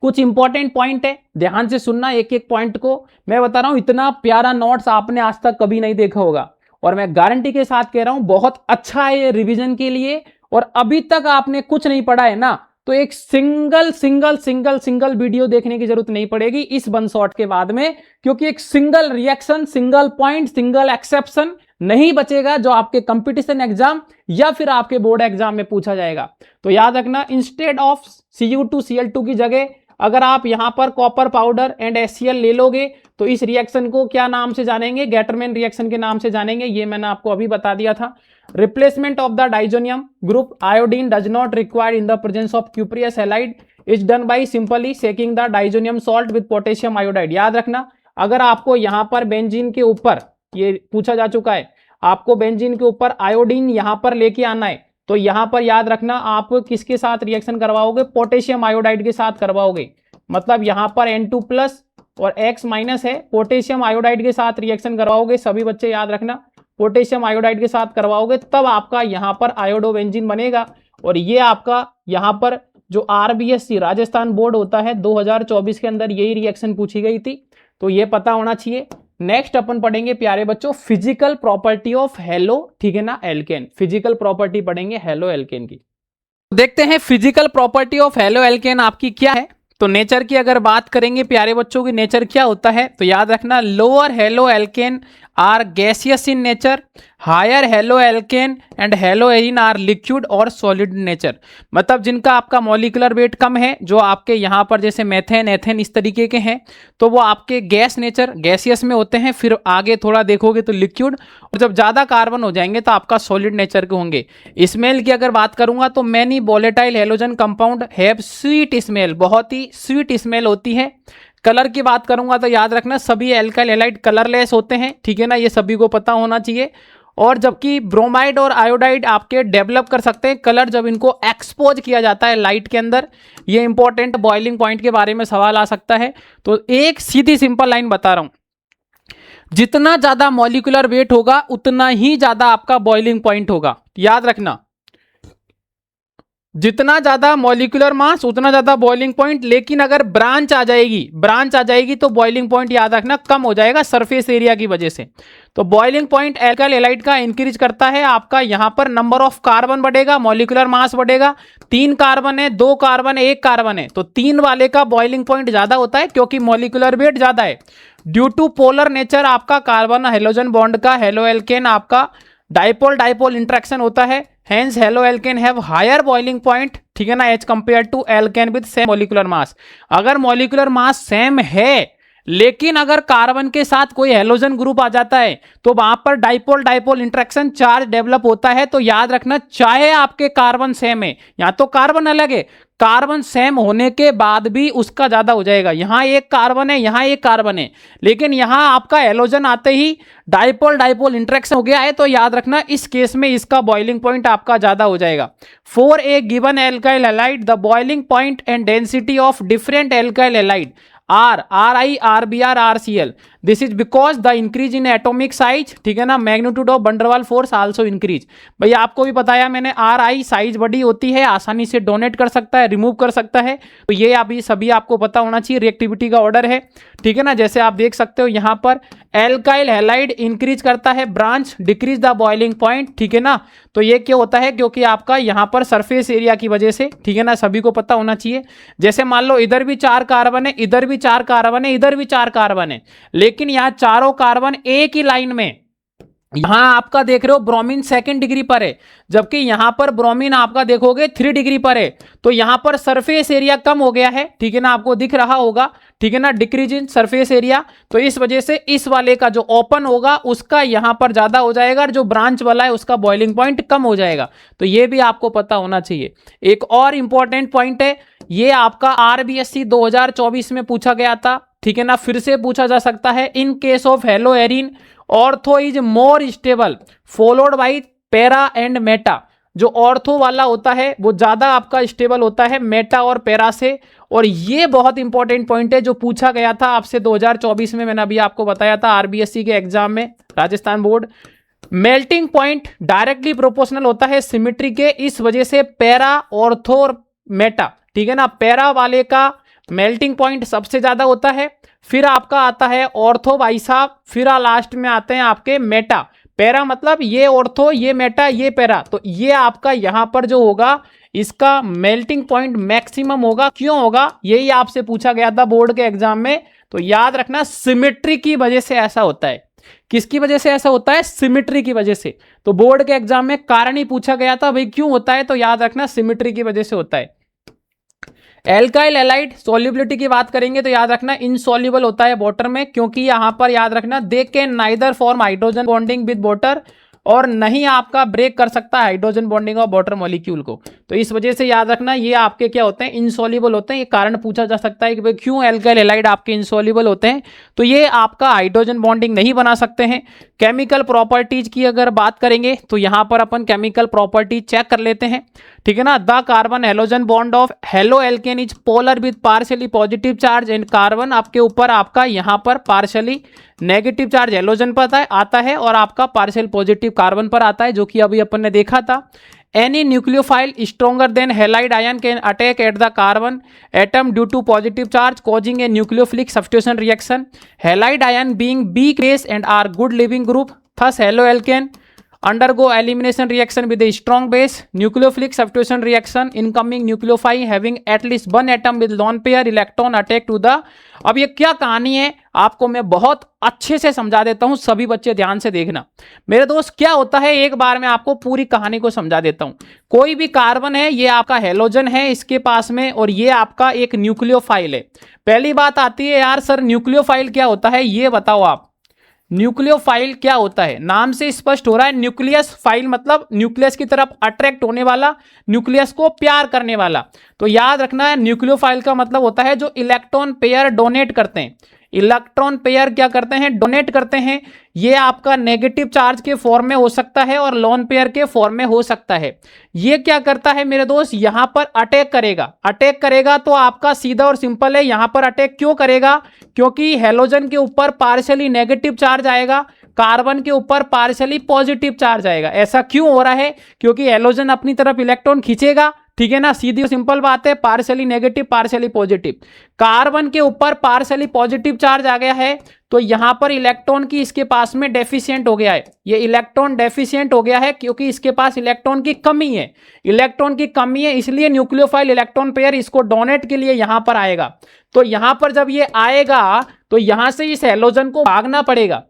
कुछ इंपॉर्टेंट पॉइंट है, ध्यान से सुनना एक एक पॉइंट को। मैं बता रहा हूं इतना प्यारा नोट्स आपने आज तक कभी नहीं देखा होगा, और मैं गारंटी के साथ कह रहा हूं बहुत अच्छा है ये रिवीजन के लिए। और अभी तक आपने कुछ नहीं पढ़ा है ना, तो एक सिंगल वीडियो देखने की जरूरत नहीं पड़ेगी इस वन शॉट के बाद में, क्योंकि एक single reaction, single point, single exception नहीं बचेगा जो आपके कंपटीशन एग्जाम या फिर आपके बोर्ड एग्जाम में पूछा जाएगा। तो याद रखना, इंस्टेड ऑफ Cu2Cl2 की जगह अगर आप यहां पर कॉपर पाउडर एंड HCl ले लोगे तो इस रिएक्शन को क्या नाम से जानेंगे, गेटरमैन रिएक्शन के नाम से जानेंगे, ये मैंने आपको अभी बता दिया था। Replacement of the diazonium group iodine does not required in the presence of cuprous halide is done by simply shaking the diazonium salt with potassium iodide. याद रखना, अगर आपको यहां पर बेंजीन के ऊपर, ये पूछा जा चुका है, आपको बेंजीन के ऊपर आयोडीन यहां पर लेके आना है, तो यहां पर याद रखना आप किसके साथ रिएक्शन करवाओगे, पोटेशियम आयोडाइड के साथ करवाओगे। मतलब यहां पर N2+ और X- है, पोटेशियम आयोडाइड के साथ रिएक्शन करवाओगे। सभी बच्चे याद रखना, पोटेशियम आयोडाइड के साथ करवाओगे तब आपका यहां पर आयोडोबेंजीन बनेगा। और ये आपका यहां पर जो RBSC राजस्थान बोर्ड होता है 2024 के अंदर यही रिएक्शन पूछी गई थी, तो ये पता होना चाहिए। नेक्स्ट अपन पढ़ेंगे प्यारे बच्चों फिजिकल प्रॉपर्टी ऑफ हेलो, ठीक है ना, एल्केन। फिजिकल प्रॉपर्टी पढ़ेंगे हेलो एल्केन की। देखते हैं physical property of halo alkane आपकी क्या है। तो नेचर की अगर बात करेंगे प्यारे बच्चों की, नेचर क्या होता है, तो याद रखना lower halo alkane are gaseous in nature, higher halo alkane and halo arene are liquid और सॉलिड नेचर। मतलब जिनका आपका मॉलिक्यूलर वेट कम है, जो आपके यहाँ पर जैसे मेथेन, एथेन इस तरीके के हैं, तो वो आपके गैस नेचर, गैसियस में होते हैं। फिर आगे थोड़ा देखोगे तो लिक्विड, और जब ज़्यादा कार्बन हो जाएंगे तो आपका सॉलिड नेचर के होंगे। स्मेल की अगर बात करूंगा तो many volatile halogen compound have sweet smell, बहुत ही स्वीट स्मेल होती है। कलर की बात करूंगा तो याद रखना सभी एल्काइल हैलाइड कलरलेस होते हैं, ठीक है ना, ये सभी को पता होना चाहिए। और जबकि ब्रोमाइड और आयोडाइड आपके डेवलप कर सकते हैं कलर जब इनको एक्सपोज किया जाता है लाइट के अंदर। ये इंपॉर्टेंट बॉइलिंग पॉइंट के बारे में सवाल आ सकता है। तो एक सीधी सिंपल लाइन बता रहा हूं, जितना ज्यादा मॉलिक्यूलर वेट होगा उतना ही ज्यादा आपका बॉइलिंग पॉइंट होगा। याद रखना, जितना ज्यादा मॉलिक्यूलर मास उतना ज्यादा बॉइलिंग पॉइंट। लेकिन अगर ब्रांच आ जाएगी तो बॉइलिंग पॉइंट याद रखना कम हो जाएगा सरफेस एरिया की वजह से। तो बॉइलिंग पॉइंट एल्काइल हैलाइड का इंक्रीज करता है आपका, यहां पर नंबर ऑफ कार्बन बढ़ेगा, मॉलिक्यूलर मास बढ़ेगा। 3 कार्बन है, 2 कार्बन है, 1 कार्बन है, तो 3 वाले का बॉइलिंग पॉइंट ज्यादा होता है क्योंकि मॉलिक्यूलर वेट ज्यादा है। ड्यू टू पोलर नेचर आपका कार्बन हेलोजन बॉन्ड का हेलो एल्केन आपका डाइपोल इंटरेक्शन होता है, hence halo alkane have higher boiling point, ठीक है ना, as compare to alkane with same molecular mass. अगर मॉलिक्यूलर मास सेम है लेकिन अगर कार्बन के साथ कोई हेलोजन ग्रुप आ जाता है तो वहां पर डाइपोल इंटरेक्शन चार्ज डेवलप होता है। तो याद रखना, चाहे आपके कार्बन सेम है, यहां तो कार्बन अलग है, कार्बन सेम होने के बाद भी उसका ज्यादा हो जाएगा। यहां 1 कार्बन है, यहां 1 कार्बन है, लेकिन यहां आपका हेलोजन आते ही डाइपोल इंटरेक्शन हो गया है, तो याद रखना इस केस में इसका बॉइलिंग पॉइंट आपका ज्यादा हो जाएगा। For a given alkyl halide the boiling point and density of different alkyl halide R, Ri, Rbr, Rcl. This is because the increase in atomic size, ठीक है ना, मैग्नीट्यूड ऑफ वंडर वाल force also increase. भैया आपको भी बताया मैंने, Ri size बड़ी होती है, आसानी से डोनेट कर सकता है, रिमूव कर सकता है, तो ये अभी सभी आपको पता होना चाहिए। रिएक्टिविटी का ऑर्डर है, ठीक है ना, जैसे आप देख सकते हो यहाँ पर एल्काइल हैलाइड इंक्रीज करता है branch, decrease the boiling point, ठीक है ना। तो ये क्या होता है, क्योंकि आपका यहाँ पर सरफेस एरिया की वजह से, ठीक है ना, सभी को पता होना चाहिए। जैसे मान लो इधर भी 4 कार्बन है, इधर भी 4 कार्बन है, इधर भी 4 कार्बन है, लेकिन यहाँ चारों कार्बन एक ही लाइन में, यहां आपका देख रहे हो ब्रोमीन 2nd डिग्री पर है, जबकि यहां पर ब्रोमीन आपका देखोगे 3 डिग्री पर है। तो यहां पर सरफेस एरिया कम हो गया है, ठीक है ना, आपको दिख रहा होगा, ठीक है ना, डिक्रीज इन सरफेस एरिया। तो इस वजह से इस वाले का जो ओपन होगा उसका यहां पर ज्यादा हो जाएगा, और जो ब्रांच वाला है उसका बॉइलिंग पॉइंट कम हो जाएगा। तो ये भी आपको पता होना चाहिए। एक और इंपॉर्टेंट पॉइंट है, ये आपका RBSC 2024 में पूछा गया था, ठीक है ना, फिर से पूछा जा सकता है। In case of hello arene ortho is more stable followed by para and Meta. जो ऑर्थो वाला होता है वो ज्यादा आपका स्टेबल होता है मेटा और पैरा से। और ये बहुत इंपॉर्टेंट पॉइंट है जो पूछा गया था आपसे 2024 में, मैंने अभी आपको बताया था RBSC के एग्जाम में, Rajasthan board. Melting point directly proportional होता है सिमेट्री के, इस वजह से पैरा, ऑर्थो और मेटा, ठीक है ना, पैरा वाले का मेल्टिंग पॉइंट सबसे ज्यादा होता है, फिर आपका आता है ऑर्थो भाई साहब, फिर लास्ट में आते हैं आपके मेटा। पैरा मतलब ये ऑर्थो, ये मेटा, ये पैरा, तो ये आपका यहां पर जो होगा इसका मेल्टिंग पॉइंट मैक्सिमम होगा। क्यों होगा, यही आपसे पूछा गया था बोर्ड के एग्जाम में, तो याद रखना सिमेट्री की वजह से ऐसा होता है। किसकी वजह से ऐसा होता है, सिमेट्री की वजह से। तो बोर्ड के एग्जाम में कारण ही पूछा गया था भाई क्यों होता है, तो याद रखना सिमेट्री की वजह से होता है। एल्काइल एलाइड सॉल्युबिलिटी की बात करेंगे तो याद रखना इनसॉल्युबल होता है वाटर में, क्योंकि यहां पर याद रखना they can neither form hydrogen bonding with water, और नहीं आपका ब्रेक कर सकता है hydrogen bonding of water molecule को। तो इस वजह से याद रखना ये आपके क्या होते हैं, इनसॉल्युबल होते हैं। ये कारण पूछा जा सकता है कि भाई क्यों एल्काइल हैलाइड आपके इनसॉल्युबल होते हैं, तो ये आपका हाइड्रोजन बॉन्डिंग नहीं बना सकते हैं। केमिकल प्रॉपर्टीज की अगर बात करेंगे तो यहां पर अपन केमिकल प्रॉपर्टीज चेक कर लेते हैं, ठीक है ना। The carbon halogen bond of hello alkane is polar with partially positive charge, and carbon आपके ऊपर आपका यहां पर पार्शियली नेगेटिव चार्ज हेलोजन पर आता है और आपका पार्शियल पॉजिटिव कार्बन पर आता है, जो कि अभी अपन ने देखा था। Any nucleophile stronger than halide ion can attack at the carbon atom due to positive charge causing a nucleophilic substitution reaction. Halide ion being weak base and are good leaving group, thus halo alkane undergo elimination reaction with a strong base, nucleophilic substitution reaction, incoming nucleophile having at least one atom with lone pair electron attack to the। अब ये क्या कहानी है आपको मैं बहुत अच्छे से समझा देता हूं, सभी बच्चे ध्यान से देखना मेरे दोस्त। क्या होता है एक बार मैं आपको पूरी कहानी को समझा देता हूं। कोई भी कार्बन है, ये आपका हेलोजन है इसके पास में, और ये आपका एक न्यूक्लियोफाइल है। पहली बात आती है यार सर न्यूक्लियोफाइल क्या होता है, ये बताओ आप। न्यूक्लियोफाइल क्या होता है, नाम से स्पष्ट हो रहा है। न्यूक्लियस फाइल मतलब न्यूक्लियस की तरफ अट्रैक्ट होने वाला, न्यूक्लियस को प्यार करने वाला। तो याद रखना है न्यूक्लियोफाइल का मतलब होता है जो इलेक्ट्रॉन पेयर डोनेट करते हैं। इलेक्ट्रॉन पेयर क्या करते हैं, डोनेट करते हैं। ये आपका नेगेटिव चार्ज के फॉर्म में हो सकता है और लोन पेयर के फॉर्म में हो सकता है। ये क्या करता है मेरे दोस्त, यहां पर अटैक करेगा। अटैक करेगा तो आपका सीधा और सिंपल है, यहां पर अटैक क्यों करेगा, क्योंकि हेलोजन के ऊपर पार्शियली नेगेटिव चार्ज आएगा, कार्बन के ऊपर पार्शियली पॉजिटिव चार्ज आएगा। ऐसा क्यों हो रहा है, क्योंकि हेलोजन अपनी तरफ इलेक्ट्रॉन खींचेगा, ठीक है ना, सीधी और सिंपल बात है, partially negative partially positive. Carbon के ऊपर पार्शियली पॉजिटिव चार्ज आ गया है, तो यहां पर इलेक्ट्रॉन की इसके पास में डेफिशिएंट हो गया है। ये इलेक्ट्रॉन डेफिशिएंट हो गया है क्योंकि इसके पास इलेक्ट्रॉन की कमी है। इलेक्ट्रॉन की कमी है इसलिए न्यूक्लियोफाइल इलेक्ट्रॉन पेयर इसको डोनेट के लिए यहां पर आएगा। तो यहां पर जब ये आएगा तो यहां से इस हेलोजन को भागना पड़ेगा।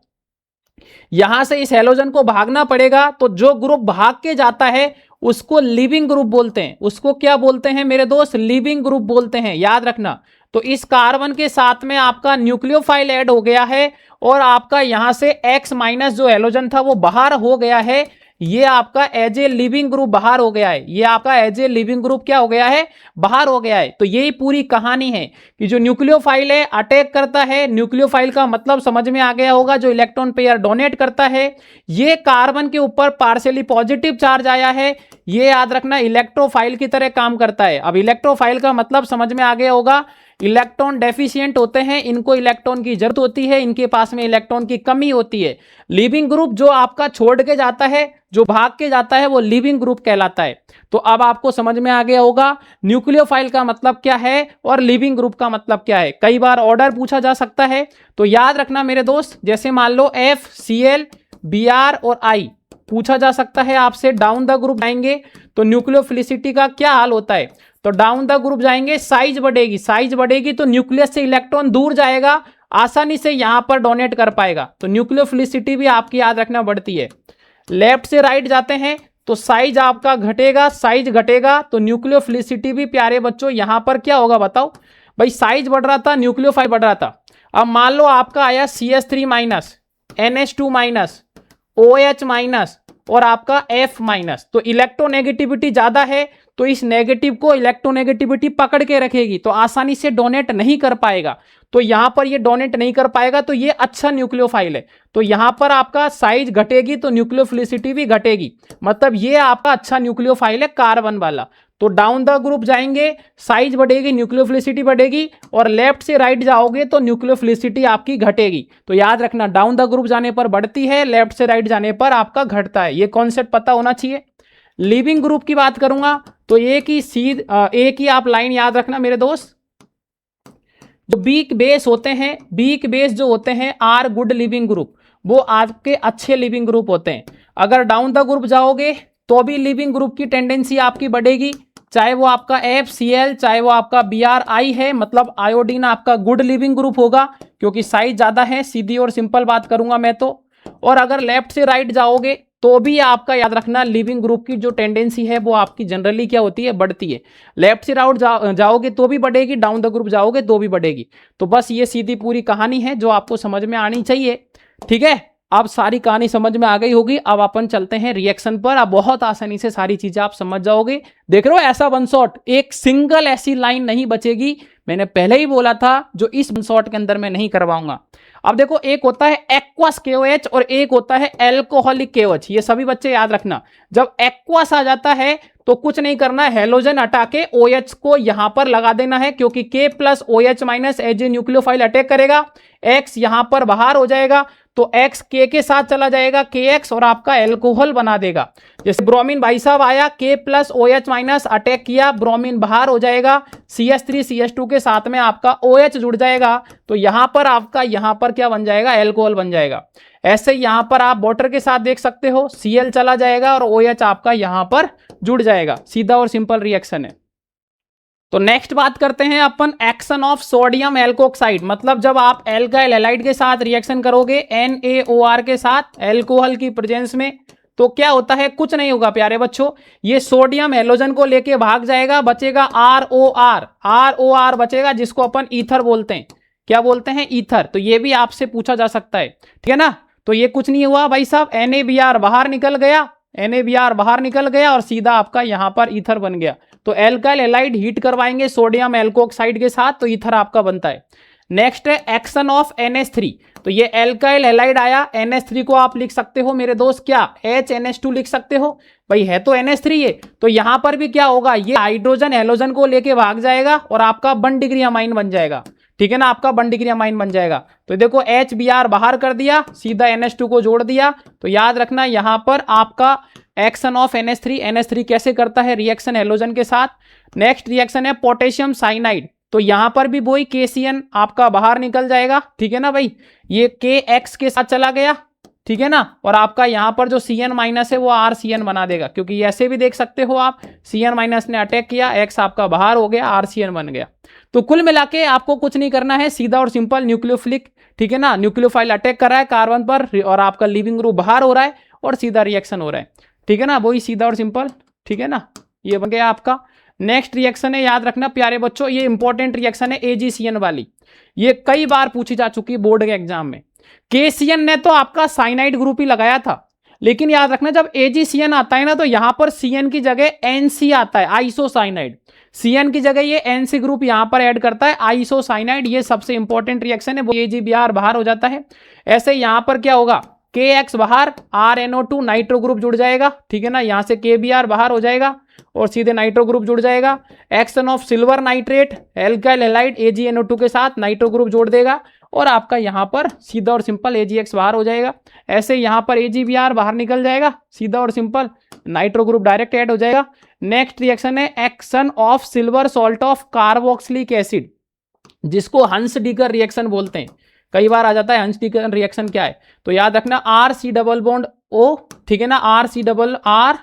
यहां से इस हेलोजन को भागना पड़ेगा, तो जो ग्रुप भाग के जाता है उसको लिविंग ग्रुप बोलते हैं। उसको क्या बोलते हैं मेरे दोस्त, लिविंग ग्रुप बोलते हैं, याद रखना। तो इस कार्बन के साथ में आपका न्यूक्लियोफाइल ऐड हो गया है और आपका यहां से X माइनस जो हेलोजन था वो बाहर हो गया है। ये आपका एज ए लिविंग ग्रुप बाहर हो गया है। ये आपका एज ए लिविंग ग्रुप क्या हो गया है, बाहर हो गया है। तो यही पूरी कहानी है कि जो न्यूक्लियोफाइल है अटैक करता है। न्यूक्लियोफाइल का मतलब समझ में आ गया होगा, जो इलेक्ट्रॉन पेयर डोनेट करता है। ये कार्बन के ऊपर पार्शियली पॉजिटिव चार्ज आया है, ये याद रखना इलेक्ट्रोफाइल की तरह काम करता है। अब इलेक्ट्रोफाइल का मतलब समझ में आ गया होगा, इलेक्ट्रॉन डेफिशिएंट होते हैं, इनको इलेक्ट्रॉन की जरूरत होती है, इनके पास में इलेक्ट्रॉन की कमी होती है। लिविंग ग्रुप जो आपका छोड़ के जाता है, जो भाग के जाता है, वो लिविंग ग्रुप कहलाता है। तो अब आपको समझ में आ गया होगा न्यूक्लियोफाइल का मतलब क्या है और लिविंग ग्रुप का मतलब क्या है। कई बार ऑर्डर पूछा जा सकता है, तो याद रखना मेरे दोस्त। जैसे मान लो FCl, Br और I पूछा जा सकता है आपसे, डाउन द ग्रुप जाएंगे तो न्यूक्लियोफिलिसिटी का क्या हाल होता है। तो डाउन द ग्रुप जाएंगे, साइज बढ़ेगी, साइज बढ़ेगी तो न्यूक्लियस से इलेक्ट्रॉन दूर जाएगा, आसानी से यहां पर डोनेट कर पाएगा। तो न्यूक्लियोफिलिसिटी भी आपकी याद रखना बढ़ती है। लेफ्ट से राइट जाते हैं तो साइज आपका घटेगा, साइज घटेगा तो न्यूक्लियोफिलिसिटी भी प्यारे बच्चों यहां पर क्या होगा बताओ भाई। साइज बढ़ रहा था, न्यूक्लियोफाइल बढ़ रहा था। अब मान लो आपका आया CH3 minus, NH2 minus, OH minus और आपका F माइनस। तो इलेक्ट्रोनेगेटिविटी ज्यादा है, तो इस नेगेटिव को इलेक्ट्रोनेगेटिविटी पकड़ के रखेगी, तो आसानी से डोनेट नहीं कर पाएगा। तो यहां पर ये डोनेट नहीं कर पाएगा, तो ये अच्छा न्यूक्लियोफाइल है। तो यहां पर आपका साइज घटेगी तो न्यूक्लियोफिलिसिटी भी घटेगी, मतलब ये आपका अच्छा न्यूक्लियोफाइल है कार्बन वाला। तो डाउन द ग्रुप जाएंगे, साइज बढ़ेगी, न्यूक्लियोफिलिसिटी बढ़ेगी, और लेफ्ट से राइट जाओगे तो न्यूक्लियोफिलिसिटी आपकी घटेगी। तो याद रखना डाउन द ग्रुप जाने पर बढ़ती है, लेफ्ट से राइट जाने पर आपका घटता है। ये कॉन्सेप्ट पता होना चाहिए। लिविंग ग्रुप की बात करूंगा तो एक ही आप लाइन याद रखना मेरे दोस्त। जो वीक बेस होते हैं, वीक बेस जो होते हैं आर गुड लिविंग ग्रुप, वो आपके अच्छे लिविंग ग्रुप होते हैं। अगर डाउन द ग्रुप जाओगे तो भी लिविंग ग्रुप की टेंडेंसी आपकी बढ़ेगी, चाहे वो आपका FCl, चाहे वो आपका BRI है, मतलब आयोडीन आपका गुड लिविंग ग्रुप होगा क्योंकि साइज ज्यादा है, सीधी और सिंपल बात करूंगा मैं तो। और अगर लेफ्ट से राइट जाओगे तो भी आपका याद रखना लिविंग ग्रुप की जो टेंडेंसी है वो आपकी जनरली क्या होती है, बढ़ती है। लेफ्ट से राउट जाओगे तो भी बढ़ेगी, डाउन द ग्रुप जाओगे तो भी बढ़ेगी। तो बस ये सीधी पूरी कहानी है जो आपको समझ में आनी चाहिए, ठीक है। अब सारी कहानी समझ में आ गई होगी, अब अपन चलते हैं रिएक्शन पर। अब बहुत आसानी से सारी चीजें आप समझ जाओगे। देख रहे हो ऐसा वन शॉट, एक सिंगल ऐसी लाइन नहीं बचेगी, मैंने पहले ही बोला था, जो इस वन शॉट के अंदर मैं नहीं करवाऊंगा। अब देखो एक होता है एक्वस KOH और एक होता है एल्कोहलिक KOH, ये सभी बच्चे याद रखना। जब एक्वस आ जाता है तो कुछ नहीं करना है, हेलोजन हटा के OH को यहां पर लगा देना है, क्योंकि K plus OH minus as a nucleophile attack करेगा, X यहां पर बाहर हो जाएगा, तो X K के साथ चला जाएगा, KX और आपका एल्कोहल बना देगा। जैसे ब्रोमीन भाई साहब आया, K plus OH minus attack किया, ब्रोमीन बाहर हो जाएगा, CH3 CH2 के साथ में आपका OH जुड़ जाएगा, तो यहां पर आपका यहां पर क्या बन जाएगा, एल्कोहल बन जाएगा। ऐसे यहां पर आप वाटर के साथ देख सकते हो, Cl चला जाएगा और OH आपका यहां पर जुड़ जाएगा। सीधा और सिंपल रिएक्शन है। तो नेक्स्ट बात करते हैं अपन एक्शन ऑफ सोडियम एल्कोक्साइड, मतलब जब आप एल्काइल हैलाइड के साथ रिएक्शन करोगे NaOR के साथ एल्कोहल की प्रेजेंस में, तो क्या होता है, कुछ नहीं होगा प्यारे बच्चों, ये सोडियम हेलोजन को लेके भाग जाएगा, बचेगा ROR बचेगा, जिसको अपन ईथर बोलते हैं। क्या बोलते हैं, ईथर। तो ये भी आपसे पूछा जा सकता है, ठीक है ना। तो ये कुछ नहीं हुआ भाई साहब, NaBr बाहर निकल गया, NaBr बाहर निकल गया और सीधा आपका यहां पर ईथर बन गया। तो एल्काइल हैलाइड हीट करवाएंगे सोडियम एल्कोक्साइड के साथ, तो ईथर आपका बनता है। नेक्स्ट है एक्शन ऑफ NH3, तो ये एल्काइल हैलाइड आया, NH3 को आप लिख सकते हो मेरे दोस्त क्या, HNH2 लिख सकते हो, भाई है तो NH3 है। तो यहां पर भी क्या होगा, ये हाइड्रोजन हेलोजन को लेके भाग जाएगा और आपका 1 डिग्री अमाइन बन जाएगा, ठीक है ना, आपका 1 डिग्री अमाइन बन जाएगा। तो देखो HBr बाहर कर दिया, सीधा NH2 को जोड़ दिया। तो याद रखना यहां पर आपका एक्शन ऑफ NH3 कैसे करता है, रिएक्शन हेलोजन के साथ। नेक्स्ट रिएक्शन है पोटेशियम साइनाइड, तो यहां पर भी वही KCN आपका बाहर निकल जाएगा, ठीक है ना भाई, ये KX के साथ चला गया, ठीक है ना, और आपका यहां पर जो CN माइनस है वो RCN बना देगा, क्योंकि ऐसे भी देख सकते हो आप, CN माइनस ने अटैक किया, X आपका बाहर हो गया, RCN बन गया। तो कुल मिला के आपको कुछ नहीं करना है, सीधा और सिंपल न्यूक्लियोफिलिक, ठीक है ना, न्यूक्लियोफाइल अटैक कर रहा है कार्बन पर और आपका लिविंग ग्रुप बाहर हो रहा है और सीधा रिएक्शन हो रहा है, ठीक है ना, वही सीधा और सिंपल, ठीक है ना, ये बन गया आपका। नेक्स्ट रिएक्शन है, याद रखना प्यारे बच्चों, ये इंपॉर्टेंट रिएक्शन है AgCN वाली, ये कई बार पूछी जा चुकी है बोर्ड के एग्जाम में। KCN ने तो आपका साइनाइड ग्रुप ही लगाया था, लेकिन याद रखना जब AgCN आता है ना, तो यहां पर CN की जगह NC आता है, आइसोसाइनाइड। CN की जगह ये NC ग्रुप यहां पर ऐड करता है, आइसोसाइनाइड, ये सबसे इंपॉर्टेंट रिएक्शन है, वो AgBr बाहर हो जाता है। ऐसे यहां पर क्या होगा, KX बाहर, RNO2 नाइट्रो ग्रुप जुड़ जाएगा, ठीक है ना, यहां से KBr बाहर हो जाएगा और सीधे नाइट्रो ग्रुप जुड़ जाएगा। Action of silver nitrate, alkyl halide AgNO2 के साथ नाइट्रो ग्रुप जोड़ देगा और आपका यहां पर सीधा और सिंपल AgX बाहर हो जाएगा। ऐसे यहां पर AgBr बाहर निकल जाएगा, सीधा और simple nitro group direct add हो जाएगा। नेक्स्ट रिएक्शन है action of silver salt of carboxylic acid, जिसको हंस डीकर रिएक्शन बोलते हैं, कई बार आ जाता है हंस डीकर रिएक्शन क्या है, तो याद रखना RC डबल बॉन्ड O, ठीक है ना, RC डबल R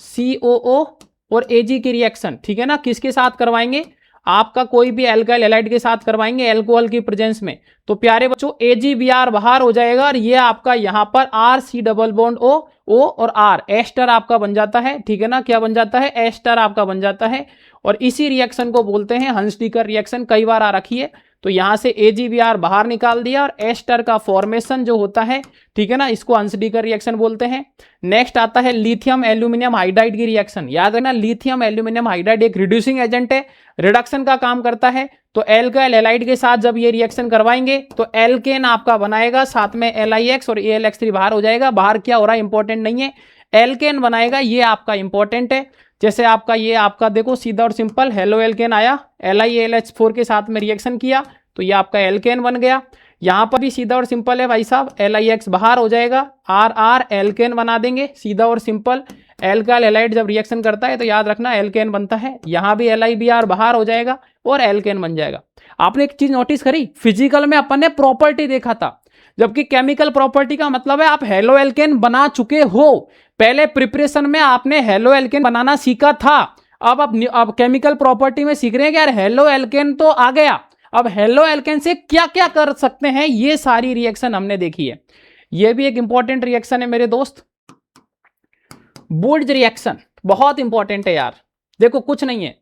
COO और Ag की रिएक्शन, ठीक है ना, किसके साथ करवाएंगे, आपका कोई भी एल्काइल हैलाइड के साथ करवाएंगे एल्कोहल की प्रेजेंस में। तो प्यारे बच्चों AgBr बाहर हो जाएगा और ये आपका यहां पर RC डबल बॉन्ड O और R एस्टर आपका बन जाता है, ठीक है ना, क्या बन जाता है, एस्टर आपका बन जाता है। और इसी रिएक्शन को बोलते हैं हंस डीकर रिएक्शन, कई बार आ रखी है। तो यहां से AgBr बाहर निकाल दिया और एस्टर का फॉर्मेशन जो होता है, ठीक है ना, इसको हंस डीकर रिएक्शन बोलते हैं। नेक्स्ट आता है लिथियम एल्यूमिनियम हाइड्राइड की रिएक्शन। याद रखना लिथियम एल्यूमिनियम हाइड्राइड एक रिड्यूसिंग एजेंट है, रिडक्शन का काम करता है। तो एल्काइल हैलाइड के साथ जब ये रिएक्शन करवाएंगे तो एल्केन आपका बनाएगा, साथ में LiX और AlX3 बाहर हो जाएगा। बाहर क्या हो रहा है इंपॉर्टेंट नहीं है, एल्केन बनाएगा, ये आपका इंपॉर्टेंट है। जैसे आपका ये आपका देखो सीधा और सिंपल हेलो एल्केन आया, LiAlH4 के साथ में रिएक्शन किया तो ये आपका एल्केन बन गया। यहां पर भी सीधा और सिंपल है भाई साहब, LiX बाहर हो जाएगा, RR एल्केन बना देंगे, सीधा और सिंपल। एल्काइल हैलाइड जब रिएक्शन करता है तो याद रखना एल्केन बनता है। यहां भी LiBr बाहर हो जाएगा, और एल्केन बन जाएगा। आपने एक चीज नोटिस करी, फिजिकल में अपन ने प्रॉपर्टी देखा था, जबकि केमिकल प्रॉपर्टी का मतलब है आप हेलो एल्केन बना चुके हो। पहले प्रिपरेशन में आपने हेलो एल्केन बनाना सीखा था, अब केमिकल प्रॉपर्टी में सीख रहे हैं कि यार हेलो एल्केन तो आ गया, अब हेलो एल्केन से क्या क्या कर सकते हैं, ये सारी रिएक्शन हमने देखी है। ये भी एक इंपॉर्टेंट रिएक्शन है मेरे दोस्त, वुड्स रिएक्शन बहुत इंपॉर्टेंट है यार। देखो कुछ नहीं है,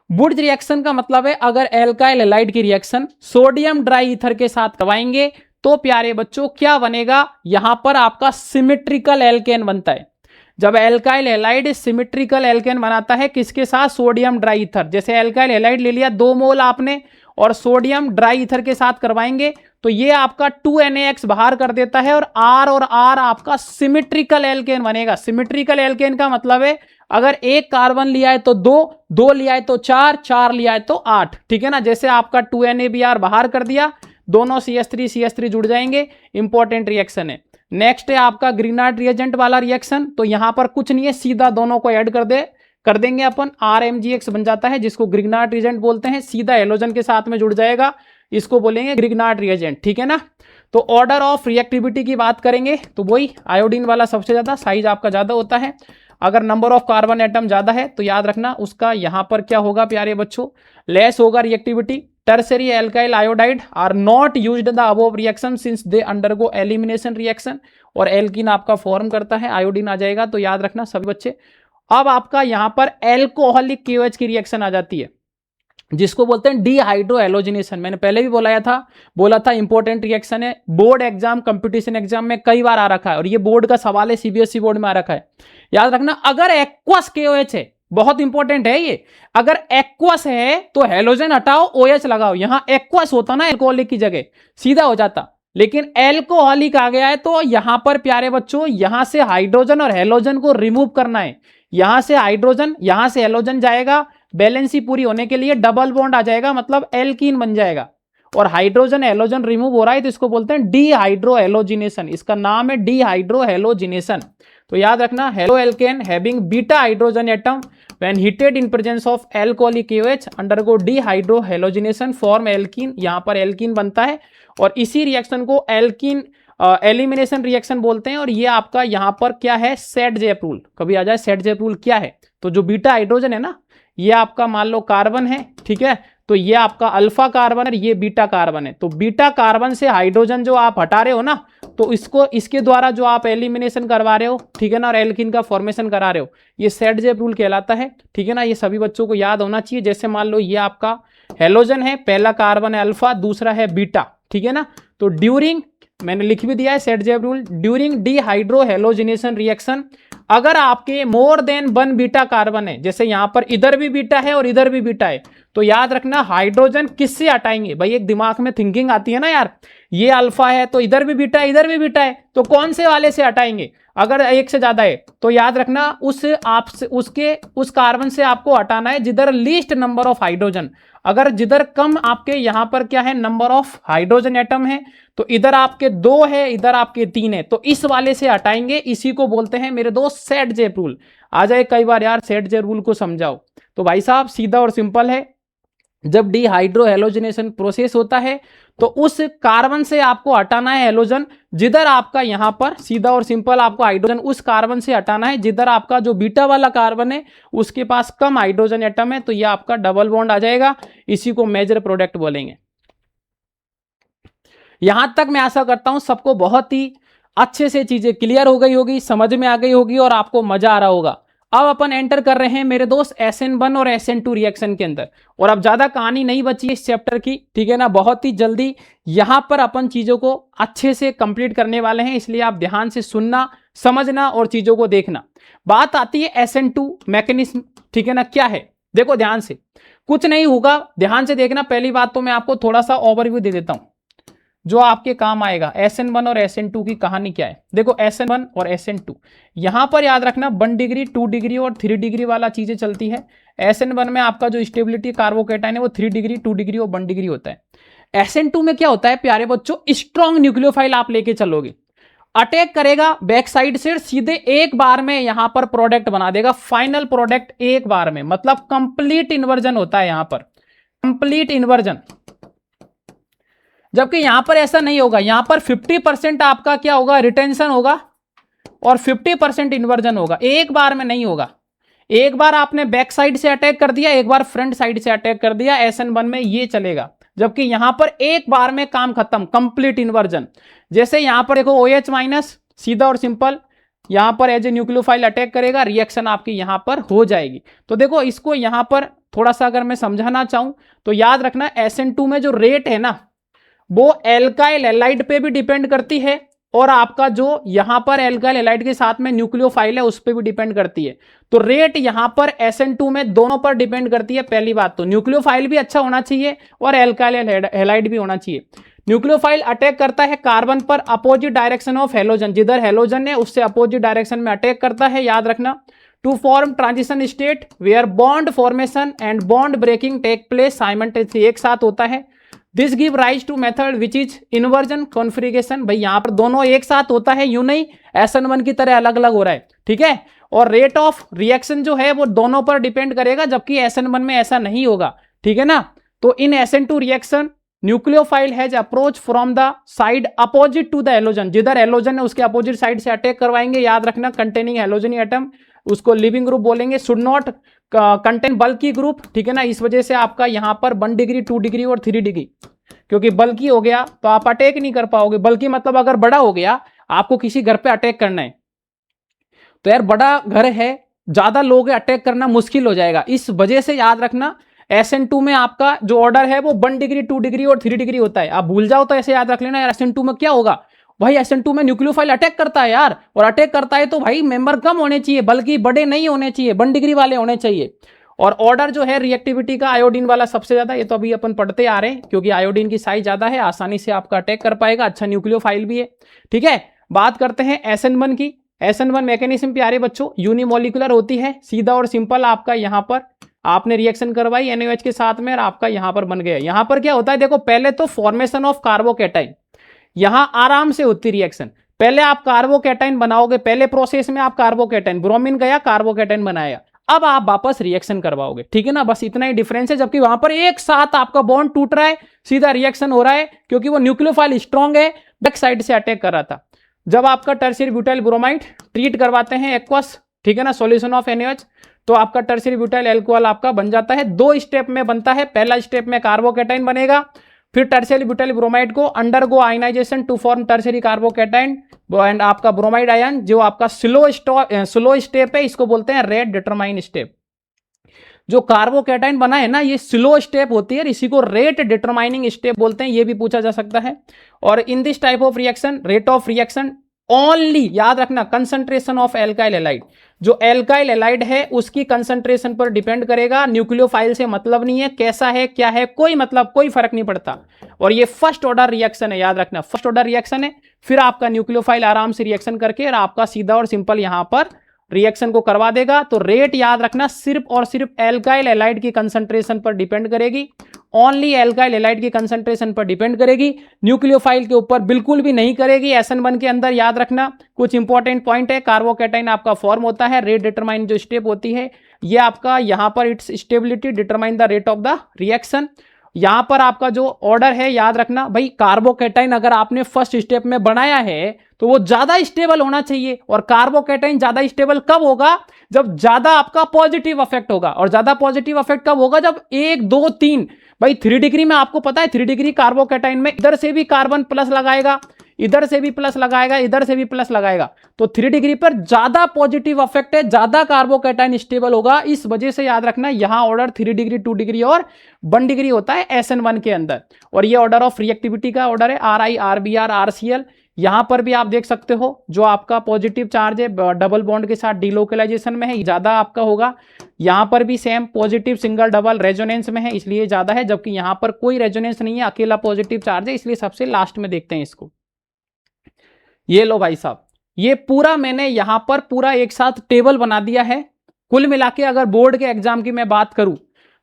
वुड्स रिएक्शन का मतलब है अगर एल्काइल हैलाइड की रिएक्शन सोडियम ड्राई ईथर के साथ करवाएंगे तो प्यारे बच्चों क्या बनेगा, यहां पर आपका सिमेट्रिकल एल्केन बनता है। जब एल्काइल हैलाइड सिमेट्रिकल एल्केन बनाता है किसके साथ, सोडियम ड्राई ईथर। जैसे एल्काइल हैलाइड ले लिया 2 मोल आपने और सोडियम ड्राई ईथर के साथ करवाएंगे तो ये आपका 2NaX बाहर कर देता है और R आपका सिमेट्रिकल एल्केन बनेगा। सिमेट्रिकल एल्केन का मतलब है अगर एक कार्बन लिया है तो 2 लिया है तो 4 लिया है तो 8, ठीक है ना। जैसे आपका 2NaBr बाहर कर दिया, दोनों CH3 जुड़ जाएंगे, इंपॉर्टेंट रिएक्शन है। नेक्स्ट है आपका ग्रीनार्ड रिएजेंट वाला रिएक्शन, तो यहां पर कुछ नहीं है, सीधा दोनों को ऐड कर देंगे अपन, RMgX बन जाता है जिसको ग्रिग्नार्ड रिएजेंट बोलते हैं, सीधा हेलोजन के साथ में जुड़ जाएगा, इसको बोलेंगे ग्रिग्नार्ड रिएजेंट, ठीक है ना। तो ऑर्डर ऑफ रिएक्टिविटी की बात करेंगे तो वही आयोडीन वाला सबसे ज्यादा, साइज आपका ज्यादा होता है। अगर नंबर ऑफ कार्बन एटम ज्यादा है तो याद रखना उसका यहां पर क्या होगा प्यारे बच्चों, लेस होगा reactivity. Tertiary alkyl iodide are not used the above reaction since they undergo elimination reaction, और एल्कीन आपका फॉर्म करता है, आयोडीन आ जाएगा। तो याद रखना सभी बच्चे। अब आपका यहां पर एल्कोहलिक KOH की रिएक्शन आ जाती है जिसको बोलते हैं डीहाइड्रो एलोजिनेशन। मैंने पहले भी बोला था इंपॉर्टेंट रिएक्शन है, बोर्ड एग्जाम कंपटीशन एग्जाम में कई बार आ रखा है और ये बोर्ड का सवाल है, CBSE बोर्ड में आ रखा है। याद रखना अगर एक्वस KOH है, बहुत इंपॉर्टेंट है ये, अगर एक्वस है तो हेलोजन हटाओ OH लगाओ। यहां एक्वस होता ना एल्कोहलिक की जगह, सीधा हो जाता, लेकिन एल्कोहलिक आ गया है तो यहां पर प्यारे बच्चों यहां से हाइड्रोजन और हेलोजन को रिमूव करना है। यहां से हाइड्रोजन यहां से हेलोजन जाएगा, बैलेंसी पूरी होने के लिए डबल बॉन्ड आ जाएगा, मतलब एल्कीन बन जाएगा। और हाइड्रोजन हेलोजन रिमूव हो रहा है तो इसको बोलते हैं डीहाइड्रो हेलोजिनेशन, इसका नाम है डीहाइड्रो हेलोजिनेशन। तो याद रखना halo alkane having beta hydrogen atom when heated in presence of alcoholic KOH undergo dehydro halogenation form alkene, यहां पर एल्कीन बनता है और इसी रिएक्शन को एल्कीन एलिमिनेशन रिएक्शन बोलते हैं। और ये आपका यहां पर क्या है, सेट-जेप रूल, कभी आ जाए सेट-जेप रूल क्या है। तो जो बीटा हाइड्रोजन है ना, ये आपका मान लो कार्बन है, ठीक है, तो ये आपका अल्फा कार्बन है, ये बीटा कार्बन है। तो बीटा कार्बन से हाइड्रोजन जो आप हटा रहे हो ना, तो इसके द्वारा जो आप एलिमिनेशन करवा रहे हो, ठीक है ना, और एल्कीन का फॉर्मेशन करा रहे हो, ये सेट-जेप रूल कहलाता है, ठीक है ना। ये सभी बच्चों को याद होना चाहिए। जैसे मान लो ये आपका हेलोजन है, पहला कार्बन है अल्फा, दूसरा है बीटा, ठीक है ना। तो ड्यूरिंग, मैंने लिख भी दिया है Saytzeff rule, during dehydrohalogenation reaction अगर आपके मोर देन 1 बीटा कार्बन है, जैसे यहां पर इधर भी बीटा है और इधर भी बीटा है, तो याद रखना हाइड्रोजन किससे हटाएंगे भाई। एक दिमाग में थिंकिंग आती है ना यार, ये अल्फा है तो इधर भी बीटा है इधर भी बीटा है, तो कौन से वाले से हटाएंगे। अगर एक से ज्यादा है तो याद रखना उस कार्बन से आपको हटाना है जिधर लीस्ट नंबर ऑफ हाइड्रोजन। अगर जिधर कम आपके यहां पर क्या है, नंबर ऑफ हाइड्रोजन एटम है, तो इधर आपके 2 है इधर आपके 3 है, तो इस वाले से हटाएंगे, इसी को बोलते हैं मेरे दोस्त सेट-जेप रूल। आ जाए कई बार यार सेट-जेप रूल को समझाओ, तो भाई साहब सीधा और सिंपल है, जब डीहाइड्रो हेलोजिनेशन प्रोसेस होता है तो उस कार्बन से आपको हटाना है हेलोजन, जिधर आपका यहां पर सीधा और सिंपल आपको हाइड्रोजन उस कार्बन से हटाना है जिधर आपका जो बीटा वाला कार्बन है उसके पास कम हाइड्रोजन एटम है, तो यह आपका डबल बॉन्ड आ जाएगा, इसी को मेजर प्रोडक्ट बोलेंगे। यहां तक मैं आशा करता हूं सबको बहुत ही अच्छे से चीजें क्लियर हो गई होगी, समझ में आ गई होगी और आपको मजा आ रहा होगा। अब अपन एंटर कर रहे हैं मेरे दोस्त SN1 और SN2 रिएक्शन के अंदर, और अब ज्यादा कहानी नहीं बची इस चैप्टर की, ठीक है ना। बहुत ही जल्दी यहां पर अपन चीजों को अच्छे से कंप्लीट करने वाले हैं, इसलिए आप ध्यान से सुनना, समझना और चीजों को देखना। बात आती है SN2 मैकेनिज्म, ठीक है ना, क्या है देखो ध्यान से, कुछ नहीं होगा, ध्यान से देखना। पहली बात तो मैं आपको थोड़ा सा ओवरव्यू दे देता हूं जो आपके काम आएगा। SN1 और SN2 की कहानी क्या है, देखो SN1 और SN2 यहां पर याद रखना 1 डिग्री 2 डिग्री और 3 डिग्री वाला चीजें चलती है। SN1 में आपका जो स्टेबिलिटी कार्बोकेटाइन है वो 3 डिग्री 2 डिग्री और 1 डिग्री होता है। SN2 में क्या होता है प्यारे बच्चों, स्ट्रॉन्ग न्यूक्लियोफाइल आप लेके चलोगे, अटैक करेगा बैक साइड से, सीधे एक बार में यहां पर प्रोडक्ट बना देगा, फाइनल प्रोडक्ट एक बार में, मतलब कंप्लीट इन्वर्जन होता है यहां पर। कंप्लीट इन्वर्जन, जबकि यहां पर ऐसा नहीं होगा। यहां पर 50% आपका क्या होगा, रिटेंशन होगा और 50% इन्वर्जन होगा। एक बार में नहीं होगा, एक बार आपने बैक साइड से अटैक कर दिया, एक बार फ्रंट साइड से अटैक कर दिया, SN1 में ये चलेगा। जबकि यहां पर एक बार में काम खत्म, कंप्लीट इन्वर्जन। जैसे यहां पर देखो OH माइनस, सीधा और सिंपल, यहां पर एज ए न्यूक्लियोफाइल अटैक करेगा, रिएक्शन आपकी यहां पर हो जाएगी। तो देखो इसको यहां पर थोड़ा सा अगर मैं समझाना चाहूं तो याद रखना, SN2 में जो रेट है ना, वो एल्काइल एलाइड पे भी डिपेंड करती है और आपका जो यहां पर एल्काइल एलाइड के साथ में न्यूक्लियोफाइल है उस पर भी डिपेंड करती है। तो रेट यहां पर SN2 में दोनों पर डिपेंड करती है। पहली बात तो न्यूक्लियोफाइल भी अच्छा होना चाहिए और एल्काइल एलाइड भी होना चाहिए। न्यूक्लियोफाइल अटैक करता है कार्बन पर अपोजिट डायरेक्शन ऑफ हेलोजन, जिधर हेलोजन है उससे अपोजिट डायरेक्शन में अटैक करता है, याद रखना। To form transition state where bond formation and bond breaking take place simultaneously, एक साथ होता है। This give rise to method which is inversion configuration. भाई यहां पर दोनों एक साथ होता है, यूं नहीं SN1 की तरह अलग अलग हो रहा है, ठीक है। और रेट ऑफ रिएक्शन जो है वो दोनों पर डिपेंड करेगा, जबकि SN1 में ऐसा नहीं होगा, ठीक है ना। तो in SN2 reaction nucleophile has approach from the side opposite to the halogen, जिधर हेलोजन है उसके अपोजिट साइड से अटैक करवाएंगे, याद रखना। कंटेनिंग हेलोजनी एटम, उसको लिविंग ग्रुप बोलेंगे। Should not contain bulky group, ठीक है ना। इस वजह से आपका यहां पर 1 डिग्री 2 डिग्री और 3 डिग्री, क्योंकि बल्कि हो गया तो आप अटैक नहीं कर पाओगे। बल्कि मतलब अगर बड़ा हो गया, आपको किसी घर पे अटैक करना है तो यार बड़ा घर है, ज्यादा लोग अटैक करना मुश्किल हो जाएगा। इस वजह से याद रखना SN2 में आपका जो ऑर्डर है वो 1 डिग्री 2 डिग्री और 3 डिग्री होता है। आप भूल जाओ तो ऐसे याद रख लेना यार, SN2 में क्या होगा भाई, SN2 में न्यूक्लियोफाइल अटैक करता है यार, और अटैक करता है तो भाई मेंबर कम होने चाहिए, बल्कि बड़े नहीं होने चाहिए, 1 डिग्री वाले होने चाहिए। और ऑर्डर जो है रिएक्टिविटी का आयोडीन वाला सबसे ज्यादा, ये तो अभी अपन पढ़ते आ रहे हैं, क्योंकि आयोडीन की साइज ज्यादा है, आसानी से आपका अटैक कर पाएगा, अच्छा न्यूक्लियोफाइल भी है, ठीक है। बात करते हैं SN1 की। SN1 मैकेनिज्म प्यारे बच्चों यूनिमोलिकुलर होती है, सीधा और सिंपल। आपका यहां पर आपने रिएक्शन करवाई NaOH के साथ में और आपका यहां पर बन गया। यहां पर क्या होता है देखो, पहले तो फॉर्मेशन ऑफ कार्बोकैटाइन, यहां आराम से होती रिएक्शन। पहले आप कार्बोकैटाइन बनाओगे, पहले प्रोसेस में आप कार्बोकैटाइन, ब्रोमीन गया कार्बोकैटाइन बनाया, अब आप वापस रिएक्शन करवाओगे, ठीक है ना। बस इतना ही डिफरेंस है। जबकि वहां पर एक साथ आपका बॉन्ड टूट रहा है, सीधा रिएक्शन हो रहा है, क्योंकि वो न्यूक्लियोफाइल स्ट्रॉन्ग है, बैक साइड से अटैक कर रहा था। जब आपका टर्शियरी ब्यूटाइल ब्रोमाइड ट्रीट करवाते हैं एक्वस, ठीक है ना, सॉल्यूशन ऑफ NaOH, तो आपका टर्शियरी ब्यूटाइल अल्कोहल आपका बन जाता है। 2 स्टेप में बनता है। पहला स्टेप में कार्बोकैटाइन बनेगा, फिर टर्शियरी ब्यूटाइल ब्रोमाइड को undergo ionisation to form tertiary carbocation and आपका ब्रोमाइड आयन, जो आपका स्लो स्टेप है, इसको बोलते हैं रेट डिटरमाइन स्टेप। जो कार्बोकैटाइन बना है ना, ये स्लो स्टेप होती है, इसी को रेट डिटरमाइनिंग स्टेप बोलते हैं, ये भी पूछा जा सकता है। और in this type of reaction rate of reaction only, याद रखना, कंसंट्रेशन ऑफ एल्काइल एलाइड, जो एल्काइल एलाइड है उसकी कंसंट्रेशन पर डिपेंड करेगा। न्यूक्लियोफाइल से मतलब नहीं है, कैसा है क्या है कोई मतलब, कोई फर्क नहीं पड़ता। और ये फर्स्ट ऑर्डर रिएक्शन है, याद रखना, फर्स्ट ऑर्डर रिएक्शन है। फिर आपका न्यूक्लियोफाइल आराम से रिएक्शन करके और आपका सीधा और सिंपल यहां पर रिएक्शन को करवा देगा। तो रेट याद रखना सिर्फ और सिर्फ एल्काइल एलाइड की कंसंट्रेशन पर डिपेंड करेगी, ओनली एल्काइल एलाइड की कंसंट्रेशन पर डिपेंड करेगी, न्यूक्लियोफाइल के ऊपर बिल्कुल भी नहीं करेगी। SN1 के अंदर याद रखना कुछ इंपॉर्टेंट पॉइंट है, कार्बोकैटाइन आपका फॉर्म होता है, रेट डिटरमाइन जो स्टेप होती है ये आपका यहां पर it's stability determine the rate of the reaction. यहां पर आपका जो ऑर्डर है याद रखना भाई, कार्बोकैटाइन अगर आपने फर्स्ट स्टेप में बनाया है तो वो ज्यादा स्टेबल होना चाहिए। और कार्बोकैटाइन ज्यादा स्टेबल कब होगा, जब ज्यादा आपका पॉजिटिव इफेक्ट होगा। और ज्यादा पॉजिटिव इफेक्ट कब होगा, जब 1 2 3 भाई 3 डिग्री में आपको पता है 3 डिग्री कार्बोकैटाइन में इधर से भी कार्बन प्लस लगाएगा, इधर से भी प्लस लगाएगा, इधर से भी प्लस लगाएगा, तो 3 डिग्री पर ज्यादा पॉजिटिव इफेक्ट है, ज्यादा कार्बोकैटाइन स्टेबल होगा। इस वजह से याद रखना यहां ऑर्डर 3 डिग्री 2 डिग्री और 1 डिग्री होता है SN1 के अंदर। और ये ऑर्डर ऑफ रिएक्टिविटी का ऑर्डर है, RI RBr RCl। यहां पर भी आप देख सकते हो जो आपका पॉजिटिव चार्ज है डबल बॉन्ड के साथ डिलोकलाइजेशन में है, ज्यादा आपका होगा। यहां पर भी same positive single double resonance में है, इसलिए ज्यादा है। जबकि यहां पर कोई रेजोनेंस नहीं है, अकेला पॉजिटिव चार्ज है, इसलिए सबसे लास्ट में देखते हैं इसको। ये लो भाई साहब, ये पूरा मैंने यहां पर पूरा एक साथ टेबल बना दिया है। कुल मिला के अगर बोर्ड के एग्जाम की मैं बात करूं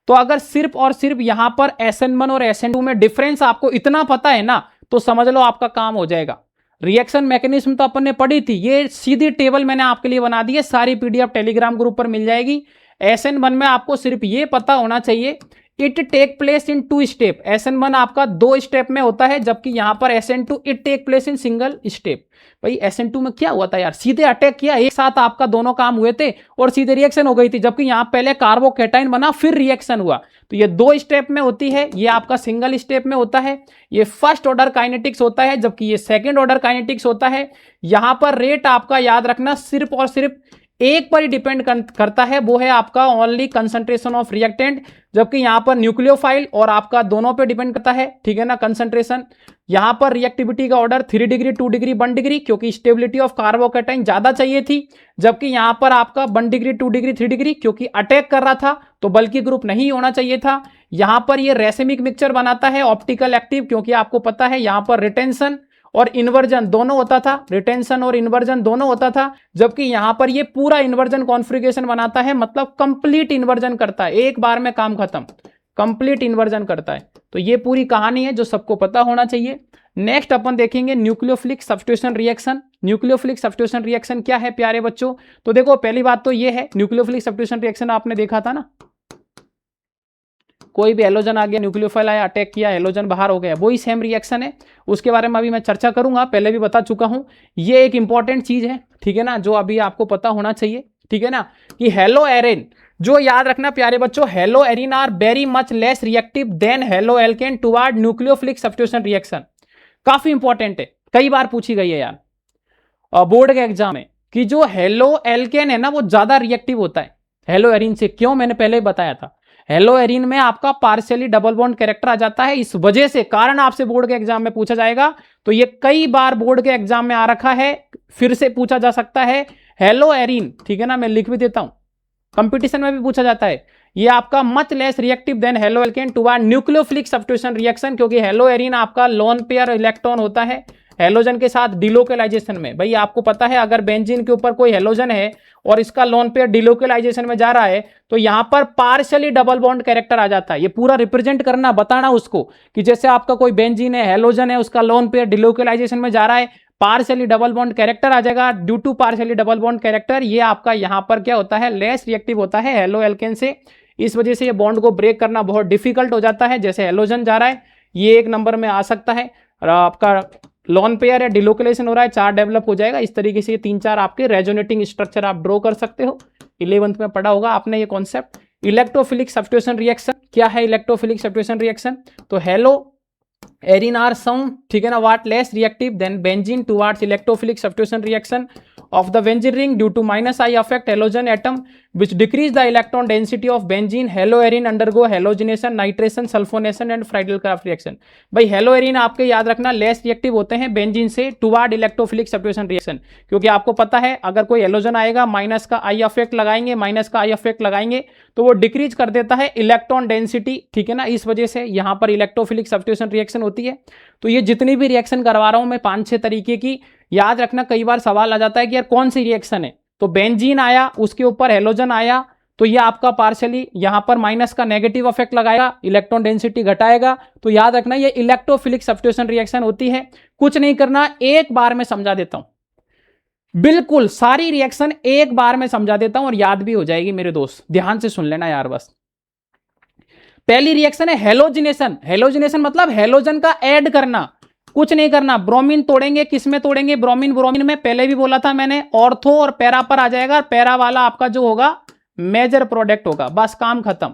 तो अगर सिर्फ और सिर्फ यहां पर SN1 और SN2 में डिफरेंस आपको इतना पता है ना, तो समझ लो आपका काम हो जाएगा। रिएक्शन मैकेनिज्म तो अपन ने पढ़ी थी, ये सीधी टेबल मैंने आपके लिए बना दी है, सारी PDF टेलीग्राम ग्रुप पर मिल जाएगी। SN1 में आपको सिर्फ ये पता होना चाहिए it take place in 2 step. SN1 आपका 2 स्टेप में होता है, जबकि यहां पर SN2 it take place in single step. भाई SN2 में क्या हुआ था यार, सीधे अटैक किया, एक साथ आपका दोनों काम हुए थे और सीधे रिएक्शन हो गई थी, जबकि यहां पहले कार्बोकैटायन बना फिर रिएक्शन हुआ। तो ये 2 स्टेप में होती है, ये आपका सिंगल स्टेप में होता है। ये फर्स्ट ऑर्डर काइनेटिक्स होता है, जबकि ये सेकेंड ऑर्डर काइनेटिक्स होता है। यहां पर रेट आपका याद रखना सिर्फ और सिर्फ एक पर ही डिपेंड करता है, वो है आपका ओनली कंसंट्रेशन ऑफ रिएक्टेंट, जबकि यहां पर न्यूक्लियोफाइल और आपका दोनों पे डिपेंड करता है, ठीक है ना, कंसंट्रेशन। यहां पर रिएक्टिविटी का ऑर्डर 3 डिग्री 2 डिग्री 1 डिग्री, क्योंकि स्टेबिलिटी ऑफ कार्बोकैटायन ज्यादा चाहिए थी, जबकि यहां पर आपका 1 डिग्री 2 डिग्री 3 डिग्री, क्योंकि अटैक कर रहा था तो बल्कि ग्रुप नहीं होना चाहिए था। यहां पर ये रेसिमिक मिक्सचर बनाता है ऑप्टिकल एक्टिव, क्योंकि आपको पता है यहां पर रिटेंशन और इन्वर्जन दोनों होता था, रिटेंशन और इन्वर्जन दोनों होता था, जबकि यहां पर ये पूरा इन्वर्जन कॉन्फ़िगरेशन बनाता है, मतलब कंप्लीट इन्वर्जन करता है, एक बार में काम खत्म, कंप्लीट इन्वर्जन करता है। तो ये पूरी कहानी है जो सबको पता होना चाहिए। नेक्स्ट अपन देखेंगे nucleophilic substitution reaction. Nucleophilic substitution reaction क्या है प्यारे बच्चों? तो देखो पहली बात तो ये है, न्यूक्लियोफिलिक सब्स्टिट्यूशन रिएक्शन आपने देखा था ना, कोई भी हेलोजन आ गया, न्यूक्लियोफाइल आया, अटैक किया, हेलोजन बाहर हो गया, वही सेम रिएक्शन है। उसके बारे में अभी मैं चर्चा करूंगा, पहले भी बता चुका हूं। ये एक इंपॉर्टेंट चीज है, ठीक है ना, जो अभी आपको पता होना चाहिए, ठीक है ना, कि हेलो एरेन, जो याद रखना प्यारे बच्चों, halo arene are very much less reactive than halo alkane toward nucleophilic substitution reaction. काफी इंपॉर्टेंट है, कई बार पूछी गई है यार बोर्ड के एग्जाम में, कि जो हेलो एल्केन है ना वो ज्यादा रिएक्टिव होता है हेलो एरिन से। क्यों? मैंने पहले ही बताया था, हेलो एरिन में आपका पार्शियली डबल बॉन्ड कैरेक्टर आ जाता है, इस वजह से कारण आपसे बोर्ड के एग्जाम में पूछा जाएगा। तो ये कई बार बोर्ड के एग्जाम में आ रखा है, फिर से पूछा जा सकता है हेलो एरिन, ठीक है ना, मैं लिख भी देता हूं, कंपटीशन में भी पूछा जाता है। ये आपका much less reactive than halo alkane toward nucleophilic substitution reaction, क्योंकि हेलो एरिन आपका लोन पेयर इलेक्ट्रॉन होता है हेलोजन के साथ डिलोकेलाइजेशन में। भाई आपको पता है अगर बेंजीन के ऊपर कोई हेलोजन है और इसका लोन पेयर डिलोकेलाइजेशन में जा रहा है, तो यहां पर पार्शियली डबल बॉन्ड कैरेक्टर आ जाता है। ये पूरा रिप्रेजेंट करना, बताना उसको कि जैसे आपका कोई बेंजीन है, हेलोजन है, उसका लोन पेयर डिलोकेलाइजेशन में जा रहा है, पार्शियली डबल बॉन्ड कैरेक्टर आ जाएगा। Due to partially double bond character ये आपका यहां पर क्या होता है, लेस रिएक्टिव होता है हेलो एल्केन से। इस वजह से ये बॉन्ड को ब्रेक करना बहुत डिफिकल्ट हो जाता है। जैसे हेलोजन जा रहा है, ये 1 नंबर में आ सकता है, और आपका लॉन पेयर है, डिलोकेलेशन हो रहा है, 4 डेवलप हो जाएगा। इस तरीके से 3-4 आपके रेजोनेटिंग स्ट्रक्चर आप ड्रॉ कर सकते हो। 11th में पढ़ा होगा आपने ये कॉन्सेप्ट। इलेक्ट्रोफिलिक सब्स्टिट्यूशन रिएक्शन क्या है? इलेक्ट्रोफिलिक सब्स्टिट्यूशन रिएक्शन, तो हेलो एरिन आर सम, ठीक है ना, what less reactive than benzene towards electrophilic substitution reaction of the benzene ring due to -I affect halogen atom which decrease the electron density of benzene. haloarine undergo halogenation, nitration, sulfonation and Friedel-Crafts reaction. भाई हेलोएरिन आपके याद रखना less reactive होते हैं benzene से toward electrophilic substitution reaction, क्योंकि आपको पता है अगर कोई हेलोजन आएगा माइनस का आई अफेक्ट लगाएंगे, माइनस का आई अफेक्ट लगाएंगे तो वो डिक्रीज कर देता है इलेक्ट्रॉन डेंसिटी, ठीक है ना। इस वजह से यहां पर इलेक्ट्रोफिलिक सब्स्टिट्यूशन रिएक्शन होती है। तो ये जितनी भी रिएक्शन करवा रहा हूं मैं 5-6 तरीके की, याद रखना। कई बार सवाल आ जाता है कि यार कौन सी रिएक्शन है, तो बेंजीन आया, उसके ऊपर हेलोजन आया, तो ये आपका पार्शियली यहां पर माइनस का नेगेटिव इफेक्ट लगाएगा, इलेक्ट्रॉन डेंसिटी घटाएगा। तो याद रखना ये इलेक्ट्रोफिलिक सब्स्टिट्यूशन रिएक्शन होती है। कुछ नहीं करना, एक बार में समझा देता हूं, बिल्कुल सारी रिएक्शन एक बार में समझा देता हूं और याद भी हो जाएगी मेरे दोस्त, ध्यान से सुन लेना यार बस। पहली रिएक्शन है हेलोजिनेशन। हेलोजिनेशन मतलब हेलोजन का ऐड करना, कुछ नहीं करना। ब्रोमीन तोड़ेंगे, किस में तोड़ेंगे? ब्रोमीन में पहले भी बोला था मैंने, ऑर्थो और पैरा पर आ जाएगा, पैरा वाला आपका जो होगा मेजर प्रोडक्ट होगा, बस काम खत्म।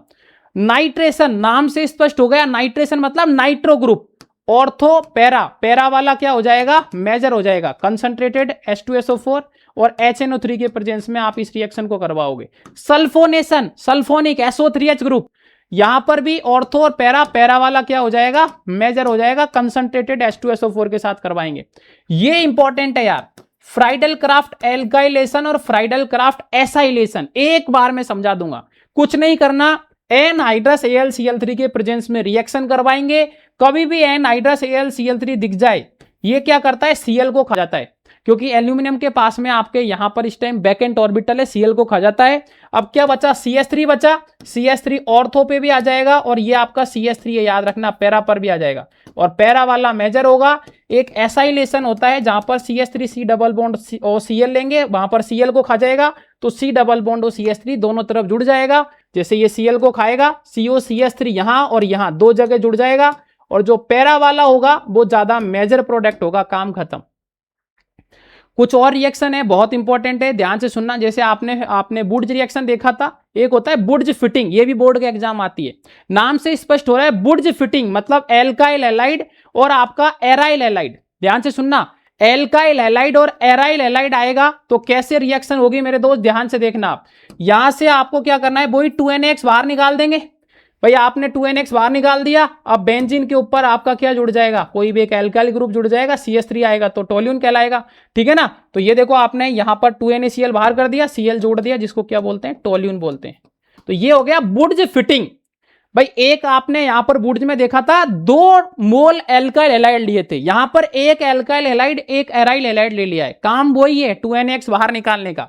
नाइट्रेशन, नाम से स्पष्ट हो गया, नाइट्रेशन मतलब nitro group, ortho para, para वाला क्या हो जाएगा? मेजर हो जाएगा। कंसंट्रेटेड H2SO4 और HNO3 के प्रेजेंस में आप इस रिएक्शन को करवाओगे। सल्फोनेशन, सल्फोनिक SO3H ग्रुप, यहां पर भी ऑर्थो और पैरा, पैरा वाला क्या हो जाएगा? मेजर हो जाएगा। कंसंट्रेटेड H2SO4 के साथ करवाएंगे। ये इंपॉर्टेंट है यार, फ्राइडल क्राफ्ट एल्काइलेशन और फ्राइडल क्राफ्ट एसाइलेशन एक बार में समझा दूंगा, कुछ नहीं करना। एनहाइड्रस AlCl3 के प्रेजेंस में रिएक्शन करवाएंगे। कभी भी एनहाइड्रस AlCl3 दिख जाए, ये क्या करता है? Cl को खा जाता है, क्योंकि एल्यूमिनियम के पास में आपके यहां पर इस टाइम वैकेंट ऑर्बिटल है, Cl को खा जाता है। अब क्या बचा? CH3 बचा। CH3 ऑर्थो पे भी आ जाएगा और ये आपका CH3 है, याद रखना, पैरा पर भी आ जाएगा और पैरा वाला मेजर होगा। एक एसाइलेशन होता है जहां पर CH3 C डबल बॉन्ड और Cl लेंगे, वहां पर Cl को खा जाएगा तो C डबल बॉन्ड और CH3 दोनों तरफ जुड़ जाएगा। जैसे ये Cl को खाएगा, COCH3 यहां और यहां दो जगह जुड़ जाएगा, और जो पैरा वाला होगा वो ज्यादा मेजर प्रोडक्ट होगा, काम खत्म। कुछ और रिएक्शन है, बहुत इंपॉर्टेंट है, ध्यान से सुनना। जैसे आपने बुर्ज रिएक्शन देखा था, एक होता है बुर्ज फिटिंग, ये भी बोर्ड के एग्जाम आती है। नाम से स्पष्ट हो रहा है बुर्ज फिटिंग मतलब एल्काइल हैलाइड और आपका एराइल हैलाइड। ध्यान से सुनना, एल्काइल हैलाइड और एराइल हैलाइड आएगा तो कैसे रिएक्शन होगी मेरे दोस्त, ध्यान से देखना। आप यहां से आपको क्या करना है, वही 2NX बाहर निकाल देंगे। भाई आपने 2NX बाहर निकाल दिया, अब बेंजीन के ऊपर आपका क्या जुड़ जाएगा, कोई भी एक एल्काइल ग्रुप जुड़ जाएगा, CH3 आएगा तो टोल्यून कहलाएगा, ठीक है ना। तो ये देखो आपने यहां पर 2NaCl बाहर कर दिया, Cl जोड़ दिया, जिसको क्या बोलते हैं, टोल्यून बोलते हैं। तो ये हो गया बुर्ज फिटिंग। भाई एक आपने यहां पर बुर्ज में देखा था 2 मोल एल्काइल हैलाइड लिए थे, यहां पर एक एल्काइल हैलाइड एक एराइल हैलाइड ले लिया है, काम वही है 2NX बाहर निकालने का।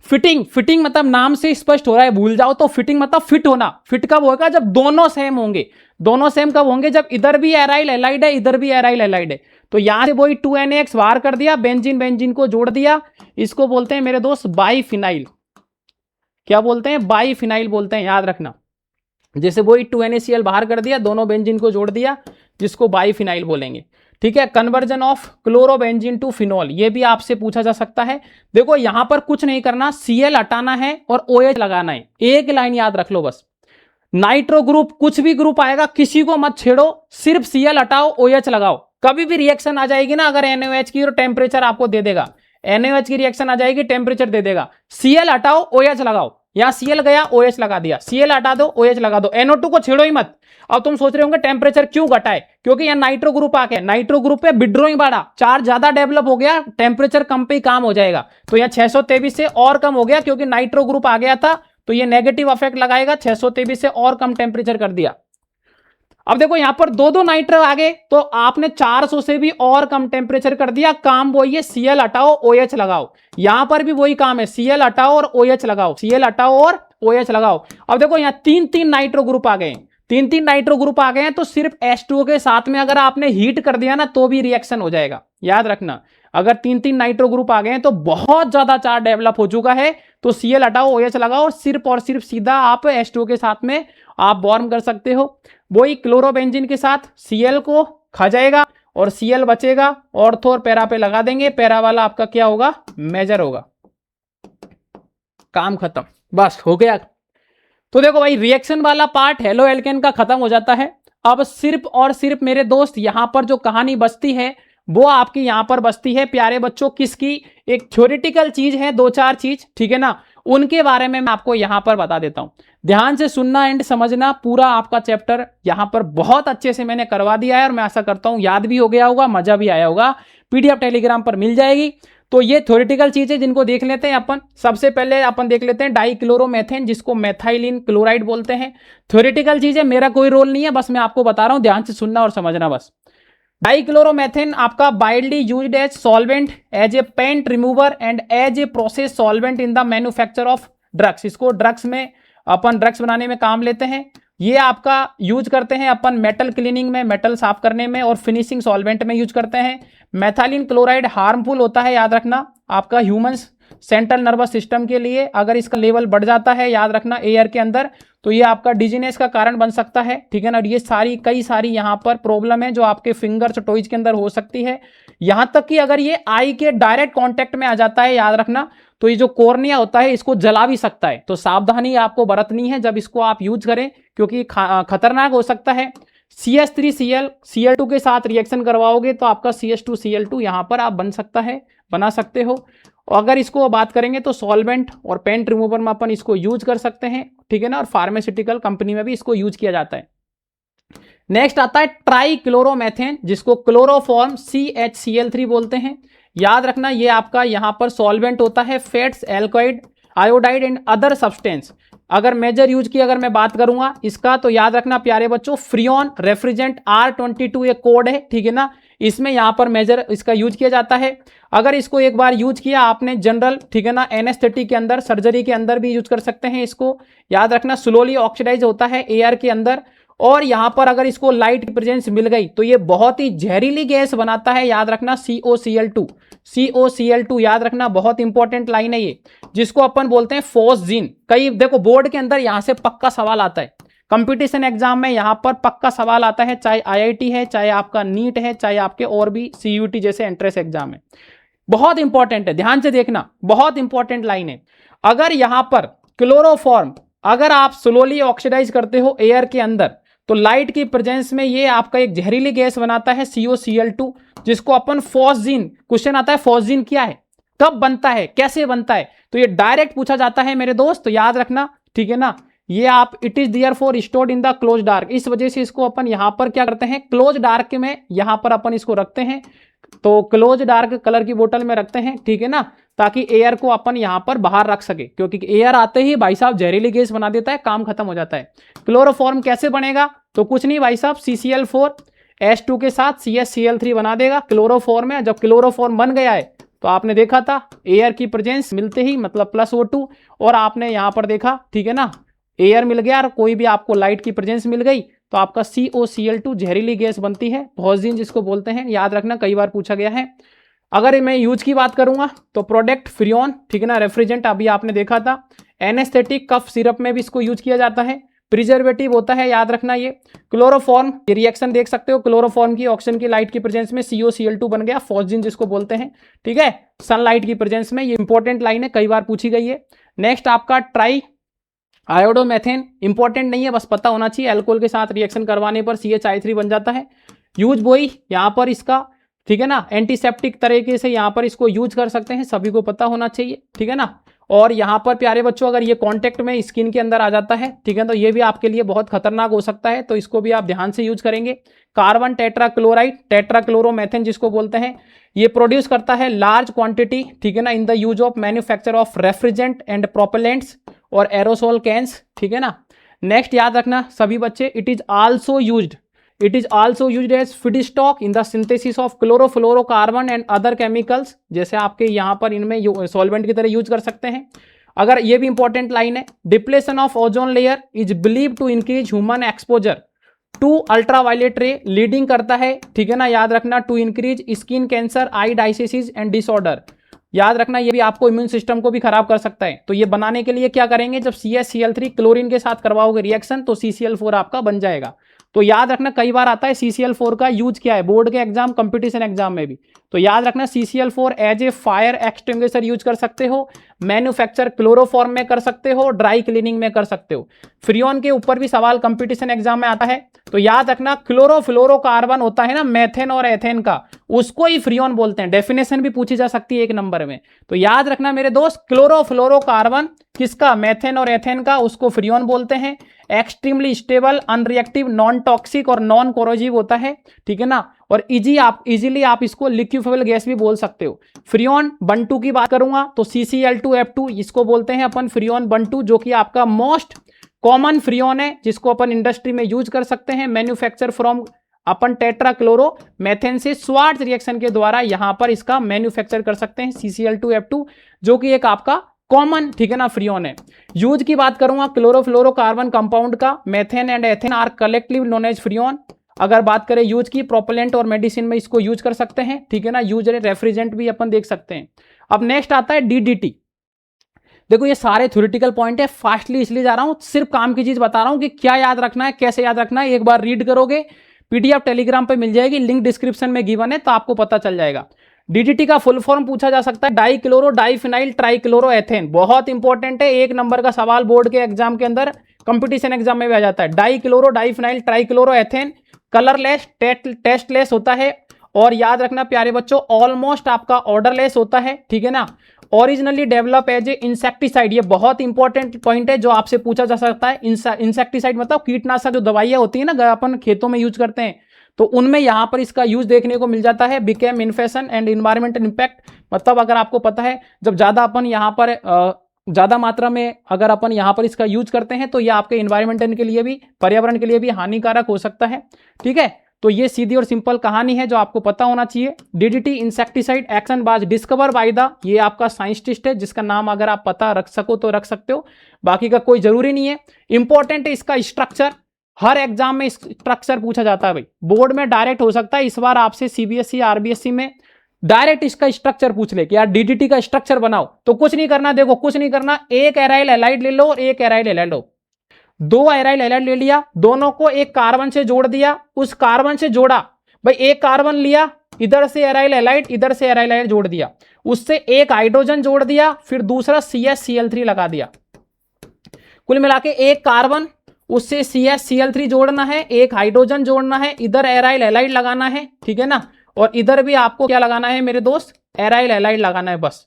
फिटिंग मतलब नाम से स्पष्ट हो रहा है, भूल जाओ तो फिटिंग मतलब फिट होना। फिट कब होगा, जब दोनों सेम होंगे। दोनों सेम कब होंगे, जब इधर भी एराइल हैलाइड है इधर भी एराइल हैलाइड है। तो यहां से वही 2NX बाहर कर दिया, बेंजीन को जोड़ दिया, इसको बोलते हैं मेरे दोस्त बाईफिनाइल। क्या बोलते हैं, बाईफिनाइल बोलते हैं, याद रखना। जैसे वही 2NaCl बाहर कर दिया, दोनों बेंजीन को जोड़ दिया, जिसको बाईफिनाइल बोलेंगे, ठीक है। Conversion of chlorobenzene to phenol, ये भी आपसे पूछा जा सकता है। देखो यहां पर कुछ नहीं करना, Cl हटाना है और OH लगाना है, एक लाइन याद रख लो बस। नाइट्रो ग्रुप, कुछ भी ग्रुप आएगा किसी को मत छेड़ो, सिर्फ Cl हटाओ, OH लगाओ। कभी भी रिएक्शन आ जाएगी ना अगर NaOH की, और टेम्परेचर आपको दे देगा, NaOH की रिएक्शन आ जाएगी, टेम्परेचर दे देगा, Cl हटाओ OH लगाओ। यहां Cl गया, OH लगा दिया, Cl हटा दो, OH लगा दो, NO2 को छेड़ो ही मत। अब तुम सोच रहे होंगे टेम्परेचर क्यों घटाए, क्योंकि यहाँ नाइट्रो ग्रुप आ गया, नाइट्रो ग्रुप पे विड्रॉइंग बढ़ा, चार्ज ज्यादा डेवलप हो गया, टेम्परेचर कम पे ही काम हो जाएगा। तो यहाँ 623 से और कम हो गया, क्योंकि नाइट्रो ग्रुप आ गया था, तो ये नेगेटिव इफेक्ट लगाएगा, 623 से और कम टेम्परेचर कर दिया। अब देखो यहां पर दो नाइट्रो आ गए, तो आपने 400 से भी और कम टेम्परेचर कर दिया, काम वही है, Cl हटाओ OH लगाओ। यहां पर भी वही काम है, Cl हटाओ और OH लगाओ, Cl हटाओ और OH लगाओ। अब देखो यहाँ 3 नाइट्रो ग्रुप आ गए, 3 नाइट्रो ग्रुप आ गए हैं, तो सिर्फ H2O के साथ में अगर आपने हीट कर दिया ना तो भी रिएक्शन हो जाएगा, याद रखना। अगर 3 नाइट्रो ग्रुप आ गए हैं तो बहुत ज्यादा चार्ज डेवलप हो चुका है, तो Cl हटाओ OH लगाओ और सिर्फ सीधा आप H2O के साथ में आप वार्म कर सकते हो। वही क्लोरोबेंजीन के साथ Cl को खा जाएगा और Cl बचेगा, ऑर्थो और पैरा पे लगा देंगे, पैरा वाला आपका क्या होगा, मेजर होगा, काम खत्म, बस हो गया। तो देखो भाई रिएक्शन वाला पार्ट हेलो एल्केन का खत्म हो जाता है। अब सिर्फ और सिर्फ मेरे दोस्त यहां पर जो कहानी बचती है वो आपकी यहां पर बचती है प्यारे बच्चों, किसकी, एक थ्योरेटिकल चीज है, 2-4 चीज, ठीक है ना, उनके बारे में मैं आपको यहां पर बता देता हूं। ध्यान से सुनना एंड समझना, पूरा आपका चैप्टर यहां पर बहुत अच्छे से मैंने करवा दिया है, और मैं आशा करता हूं याद भी हो गया होगा, मजा भी आया होगा। PDF टेलीग्राम पर मिल जाएगी। तो ये थ्योरेटिकल चीजें जिनको देख लेते हैं अपन, सबसे पहले अपन देख लेते हैं डाइक्लोरोमेथेन, जिसको मेथाइलिन क्लोराइड बोलते हैं। थ्योरेटिकल चीजें, मेरा कोई रोल नहीं है, बस मैं आपको बता रहा हूं, ध्यान से सुनना और समझना बस। डाइक्लोरोमेथेन आपका widely used as solvent, as a paint remover and as a process solvent in the manufacture of drugs. इसको ड्रग्स में अपन ड्रग्स बनाने में काम लेते हैं। ये आपका यूज करते हैं अपन मेटल क्लीनिंग में, मेटल साफ करने में, और फिनिशिंग सॉल्वेंट में यूज करते हैं। मेथाइलिन क्लोराइड हार्मफुल होता है, याद रखना, आपका ह्यूमंस सेंट्रल नर्वस सिस्टम के लिए अगर इसका लेवल बढ़ जाता है, याद रखना, एयर के अंदर, तो ये आपका डिजीनेस का कारण बन सकता है, ठीक है ना। ये कई सारी यहाँ पर प्रॉब्लम है जो आपके फिंगर्स टॉयज के अंदर हो सकती है। यहाँ तक कि अगर ये आई के डायरेक्ट कांटेक्ट में आ जाता है, याद रखना, तो ये जो कॉर्निया होता है इसको जला भी सकता है। तो सावधानी आपको बरतनी है जब इसको आप यूज करें, क्योंकि खतरनाक हो सकता है। CH3Cl Cl2 के साथ रिएक्शन करवाओगे तो आपका CH2Cl2 यहाँ पर आप बना सकते हो। और अगर इसको बात करेंगे तो सॉल्वेंट और पेंट रिमूवर में अपन इसको यूज कर सकते हैं, ठीक है ना, और फार्मास्यूटिकल कंपनी में भी इसको यूज किया जाता है। नेक्स्ट आता है ट्राइक्लोरोमेथेन, जिसको क्लोरोफॉर्म CHCl3 बोलते हैं। याद रखना ये आपका यहाँ पर सॉल्वेंट होता है, फैट्स, एल्कोइड, आयोडाइड एंड अदर सब्सटेंस। अगर मेजर यूज की अगर मैं बात करूंगा इसका, तो याद रखना प्यारे बच्चों, फ्रियोन रेफ्रिजरेंट R22 एक कोड है, ठीक है ना, इसमें यहां पर मेजर इसका यूज किया जाता है। अगर इसको एक बार यूज किया आपने जनरल, ठीक है ना, एनेस्थेटिक के अंदर, सर्जरी के अंदर भी यूज कर सकते हैं इसको। याद रखना स्लोली ऑक्सीडाइज होता है एयर के अंदर, और यहां पर अगर इसको लाइट की प्रेजेंस मिल गई तो ये बहुत ही जहरीली गैस बनाता है, याद रखना, COCl2। COCl2 याद रखना, बहुत इंपॉर्टेंट लाइन है ये, जिसको अपन बोलते हैं फॉस्जीन। कई देखो बोर्ड के अंदर यहां से पक्का सवाल आता है, कंपटीशन एग्जाम में यहां पर पक्का सवाल आता है, चाहे IIT है, चाहे आपका नीट है, चाहे आपके और भी CUT जैसे एंट्रेंस एग्जाम है। बहुत इंपॉर्टेंट है, ध्यान से देखना, बहुत इंपॉर्टेंट लाइन है। अगर यहां पर क्लोरोफॉर्म अगर आप स्लोली ऑक्सीडाइज करते हो एयर के अंदर तो लाइट की प्रेजेंस में ये आपका एक जहरीली गैस बनाता है COCl2, जिसको अपन फॉस्जीन, क्वेश्चन आता है फॉस्जीन क्या है, कब बनता है, कैसे बनता है, तो ये डायरेक्ट पूछा जाता है मेरे दोस्त, तो याद रखना, ठीक है ना। ये आप it is therefore stored in the close dark, इस वजह से इसको अपन यहां पर क्या करते हैं, क्लोज डार्क में यहां पर अपन इसको रखते हैं, तो क्लोज डार्क कलर की बोतल में रखते हैं, ठीक है ना, ताकि एयर को अपन यहां पर बाहर रख सके, क्योंकि एयर आते ही भाई साहब जहरीली गैस बना देता है, काम खत्म हो जाता है। क्लोरोफॉर्म कैसे बनेगा, तो कुछ नहीं भाई साहब, CCl4 H2 के साथ CHCl3 बना देगा क्लोरोफॉर्म में। जब क्लोरोफॉर्म बन गया है तो आपने देखा था एयर की प्रेजेंस मिलते ही मतलब +O2, और आपने यहां पर देखा, ठीक है ना, एयर मिल गया और कोई भी आपको लाइट की प्रेजेंस मिल गई तो आपका COCl2 जहरीली गैस बनती है, फॉस्जीन जिसको बोलते हैं, याद रखना, कई बार पूछा गया है। अगर मैं यूज की बात करूंगा तो प्रोडक्ट फ्रियोन, ठीक है ना, रेफ्रिजरेंट अभी आपने देखा था, एनेस्थेटिक कफ सिरप में भी इसको यूज किया जाता है, प्रिजर्वेटिव होता है, याद रखना ये। क्लोरोफॉर्म, ये रिएक्शन देख सकते हो, क्लोरोफॉर्म की ऑक्सीजन की लाइट की प्रेजेंस में COCl2 बन गया, फॉस्जीन जिसको बोलते हैं, ठीक है, सनलाइट की प्रेजेंस में। ये इंपॉर्टेंट लाइन है, कई बार पूछी गई है। नेक्स्ट आपका ट्राई आयोडोमेथेन, इंपॉर्टेंट नहीं है, बस पता होना चाहिए, अल्कोहल के साथ रिएक्शन करवाने पर CHI3 बन जाता है। यूज बोई यहां पर इसका, ठीक है ना, एंटीसेप्टिक तरीके से यहां पर इसको यूज कर सकते हैं, सभी को पता होना चाहिए, ठीक है ना। और यहां पर प्यारे बच्चों अगर ये कांटेक्ट में स्किन के अंदर आ जाता है, ठीक है, तो ये भी आपके लिए बहुत खतरनाक हो सकता है, तो इसको भी आप ध्यान से यूज करेंगे। कार्बन टेट्राक्लोराइड, टेट्राक्लोरोमेथेन जिसको बोलते हैं, ये प्रोड्यूस करता है लार्ज क्वांटिटी, ठीक है ना, in the use of manufacture of refrigerant and propellants और एरोसोल कैंस, ठीक है ना। नेक्स्ट याद रखना सभी बच्चे, it is also used as feedstock in the synthesis of chlorofluorocarbon and other chemicals, जैसे आपके यहां पर इनमें सॉल्वेंट की तरह यूज कर सकते हैं। अगर ये भी इंपॉर्टेंट लाइन है, depletion of ozone layer is believe to increase human exposure to ultraviolet ray, leading करता है, ठीक है ना, याद रखना, to increase skin cancer, eye diseases and disorder, याद रखना, ये भी आपको इम्यून सिस्टम को भी खराब कर सकता है। तो ये बनाने के लिए क्या करेंगे, जब CHCl3 क्लोरीन के साथ करवाओगे रिएक्शन तो CCl4 आपका बन जाएगा। तो याद रखना, कई बार आता है CCl4 का यूज क्या है बोर्ड के एग्जाम, कंपटीशन एग्जाम में भी, तो याद रखना CCl4 as a fire extinguisher use कर सकते हो, मैन्युफैक्चर क्लोरोफॉर्म में कर सकते हो, ड्राई क्लीनिंग में कर सकते हो। फ्रियोन के ऊपर भी सवाल कंपटीशन एग्जाम में आता है, तो याद रखना क्लोरोफ्लोरोकार्बन होता है ना मेथेन और एथेन का, उसको ही फ्रियोन बोलते हैं, डेफिनेशन भी पूछी जा सकती है 1 नंबर में। तो याद रखना मेरे दोस्त, क्लोरोफ्लोरोकार्बन किसका, मेथेन और एथेन का, उसको फ्रियोन बोलते हैं। Extremely stable, unreactive, non toxic और नॉन कोरोजिव होता है, ठीक है ना, और इजीली आप इसको लिक्विफेबल गैस भी बोल सकते हो। फ्रियोन बंटू की बात करूंगा तो CCl2F2 इसको बोलते हैं अपन फ्रियोन बंटू, जो कि आपका मोस्ट कॉमन फ्रियोन है, जिसको अपन इंडस्ट्री में यूज कर सकते हैं, मैन्युफैक्चर फ्रॉम अपन टेट्राक्लोरो मेथेन से स्वार्ट्ज रिएक्शन के द्वारा यहां पर इसका मैन्युफैक्चर कर सकते हैं CCl2F2, जो कि एक आपका कॉमन, ठीक है ना, फ्रियोन है। यूज की बात करूंगा क्लोरोफ्लोरोकार्बन कंपाउंड का, methane and ethane are collectively known as freon. अगर बात करें यूज की, प्रोपेलेंट और मेडिसिन में इसको यूज कर सकते हैं, ठीक है ना, यूज रेफ्रिजरेंट भी अपन देख सकते हैं। अब नेक्स्ट आता है DDT। देखो ये सारे थ्योरेटिकल पॉइंट है, फास्टली इसलिए जा रहा हूं, सिर्फ काम की चीज बता रहा हूं कि क्या याद रखना है, कैसे याद रखना है, एक बार रीड करोगे, PDF टेलीग्राम पे मिल जाएगी, लिंक डिस्क्रिप्शन में गिवन है, तो आपको पता चल जाएगा। DDT का फुल फॉर्म पूछा जा सकता है, die chloro diphenyl trichloro ethane, बहुत इंपॉर्टेंट है, 1 नंबर का सवाल बोर्ड के एग्जाम के अंदर, कंपटीशन एग्जाम में भी आ जाता है। Die chloro diphenyl trichloro ethane colourless, tasteless होता है, और याद रखना प्यारे बच्चों, ऑलमोस्ट आपका ऑर्डरलेस होता है, ठीक है ना। Originally develop as a insecticide, ये बहुत इंपॉर्टेंट पॉइंट है जो आपसे पूछा जा सकता है। इंसेक्टिसाइड मतलब कीटनाशक, जो दवाइयां होती है ना अपन खेतों में यूज करते हैं, तो उनमें यहां पर इसका यूज देखने को मिल जाता है। Became infection and environmental impact, मतलब अगर आपको पता है जब ज्यादा अपन यहां पर ज्यादा मात्रा में अगर अपन यहां पर इसका यूज करते हैं तो ये आपके इन्वायरमेंटल के लिए भी, पर्यावरण के लिए भी हानिकारक हो सकता है, ठीक है। तो ये सीधी और सिंपल कहानी है जो आपको पता होना चाहिए। DDT इंसेक्टिसाइड एक्शन बाज डिस्कवर बाय द, ये आपका साइंटिस्ट है जिसका नाम अगर आप पता रख सको तो रख सकते हो, बाकी का कोई जरूरी नहीं है। इंपॉर्टेंट है इसका स्ट्रक्चर, हर एग्जाम में स्ट्रक्चर पूछा जाता है भाई, बोर्ड में डायरेक्ट हो सकता है इस बार आपसे सीबीएसई आरबीएसई में डायरेक्ट इसका स्ट्रक्चर पूछ ले कि यार डीडीटी का स्ट्रक्चर बनाओ। तो कुछ नहीं करना, देखो कुछ नहीं करना, एक एराइल हैलाइड ले लो और एक एराइल हैलाइड लो, 2 एराइल हैलाइड ले लिया, दोनों को एक कार्बन से जोड़ दिया, उस कार्बन से जोड़ा भाई, एक कार्बन लिया, इधर से एराइल हैलाइड, इधर से एराइल हैलाइड जोड़ दिया, उससे एक हाइड्रोजन जोड़ दिया, फिर दूसरा CH-Cl3 लगा दिया। कुल मिला के एक कार्बन, उससे CH-Cl3 जोड़ना है, एक हाइड्रोजन जोड़ना है, इधर एराइल हैलाइड लगाना है, ठीक है ना, और इधर भी आपको क्या लगाना है मेरे दोस्त, एराइल हैलाइड लगाना है, बस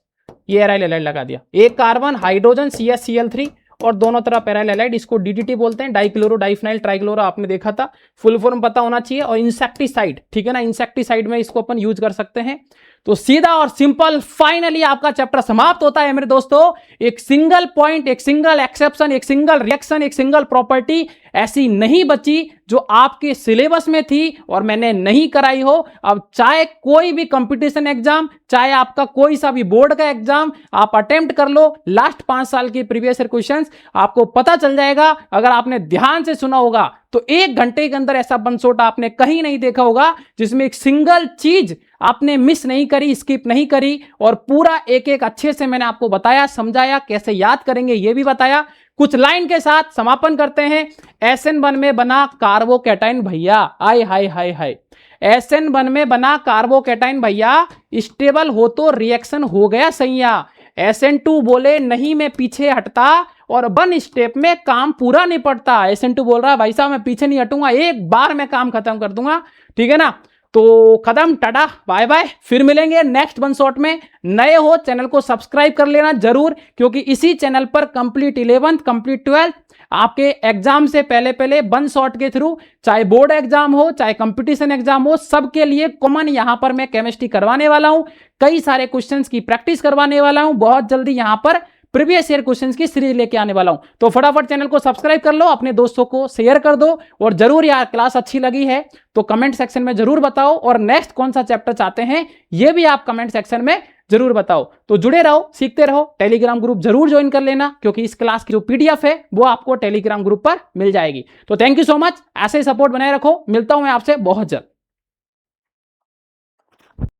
ये एराइल हैलाइड लगा दिया, एक कार्बन, हाइड्रोजन, CH-Cl3 और दोनों तरफ एराइल हैलाइड, इसको DDT बोलते हैं, डाइक्लोरो डाइफिनाइल ट्राइक्लोरो, आपने देखा था, फुल फॉर्म पता होना चाहिए। और इंसेक्टिसाइड, ठीक है ना, इंसेक्टिसाइड में इसको अपन यूज कर सकते हैं। तो सीधा और सिंपल फाइनली आपका चैप्टर समाप्त होता है मेरे दोस्तों। एक सिंगल पॉइंट, एक सिंगल एक्सेप्शन, एक सिंगल रिएक्शन, एक सिंगल प्रॉपर्टी ऐसी नहीं बची जो आपके सिलेबस में थी और मैंने नहीं कराई हो। अब चाहे कोई भी कंपटीशन एग्जाम, चाहे आपका कोई सा भी बोर्ड का एग्जाम आप अटेम्प्ट कर लो, लास्ट 5 साल के प्रीवियस ईयर क्वेश्चंस आपको पता चल जाएगा। अगर आपने ध्यान से सुना होगा तो 1 घंटे के अंदर ऐसा बंसोटा आपने कहीं नहीं देखा होगा जिसमें एक सिंगल चीज आपने मिस नहीं करी, स्किप नहीं करी, और पूरा एक एक अच्छे से मैंने आपको बताया, समझाया, कैसे याद करेंगे ये भी बताया। कुछ लाइन के साथ समापन करते हैं। SN1 में बना कार्बोकैटाइन भैया, आय हाय हाय हाय, SN1 में बना कार्बोकैटाइन भैया, स्टेबल हो तो रिएक्शन हो गया सैया। SN2 बोले नहीं मैं पीछे हटता और 1 स्टेप में काम पूरा निपटता। SN2 बोल रहा है भाई साहब मैं पीछे नहीं हटूंगा, एक बार में काम खत्म कर दूंगा, ठीक है ना। तो खत्म, टाटा बाय बाय, फिर मिलेंगे नेक्स्ट वन शॉट में। नए हो चैनल को सब्सक्राइब कर लेना जरूर, क्योंकि इसी चैनल पर कंप्लीट 11th कंप्लीट 12th आपके एग्जाम से पहले पहले वन शॉट के थ्रू, चाहे बोर्ड एग्जाम हो चाहे कंपटीशन एग्जाम हो, सबके लिए कॉमन यहां पर मैं केमिस्ट्री करवाने वाला हूं। कई सारे क्वेश्चंस की प्रैक्टिस करवाने वाला हूं, बहुत जल्दी यहां पर प्रीवियस ईयर क्वेश्चंस की सीरीज लेके आने वाला हूं। तो फटाफट चैनल को सब्सक्राइब कर लो, अपने दोस्तों को शेयर कर दो, और जरूर यार क्लास अच्छी लगी है तो कमेंट सेक्शन में जरूर बताओ, और नेक्स्ट कौन सा चैप्टर चाहते हैं ये भी आप कमेंट सेक्शन में जरूर बताओ। तो जुड़े रहो, सीखते रहो, टेलीग्राम ग्रुप जरूर ज्वाइन कर लेना, क्योंकि इस क्लास की जो PDF है वो आपको टेलीग्राम ग्रुप पर मिल जाएगी। तो थैंक यू सो मच, ऐसे ही सपोर्ट बनाए रखो, मिलता हूं मैं आपसे बहुत जल्द।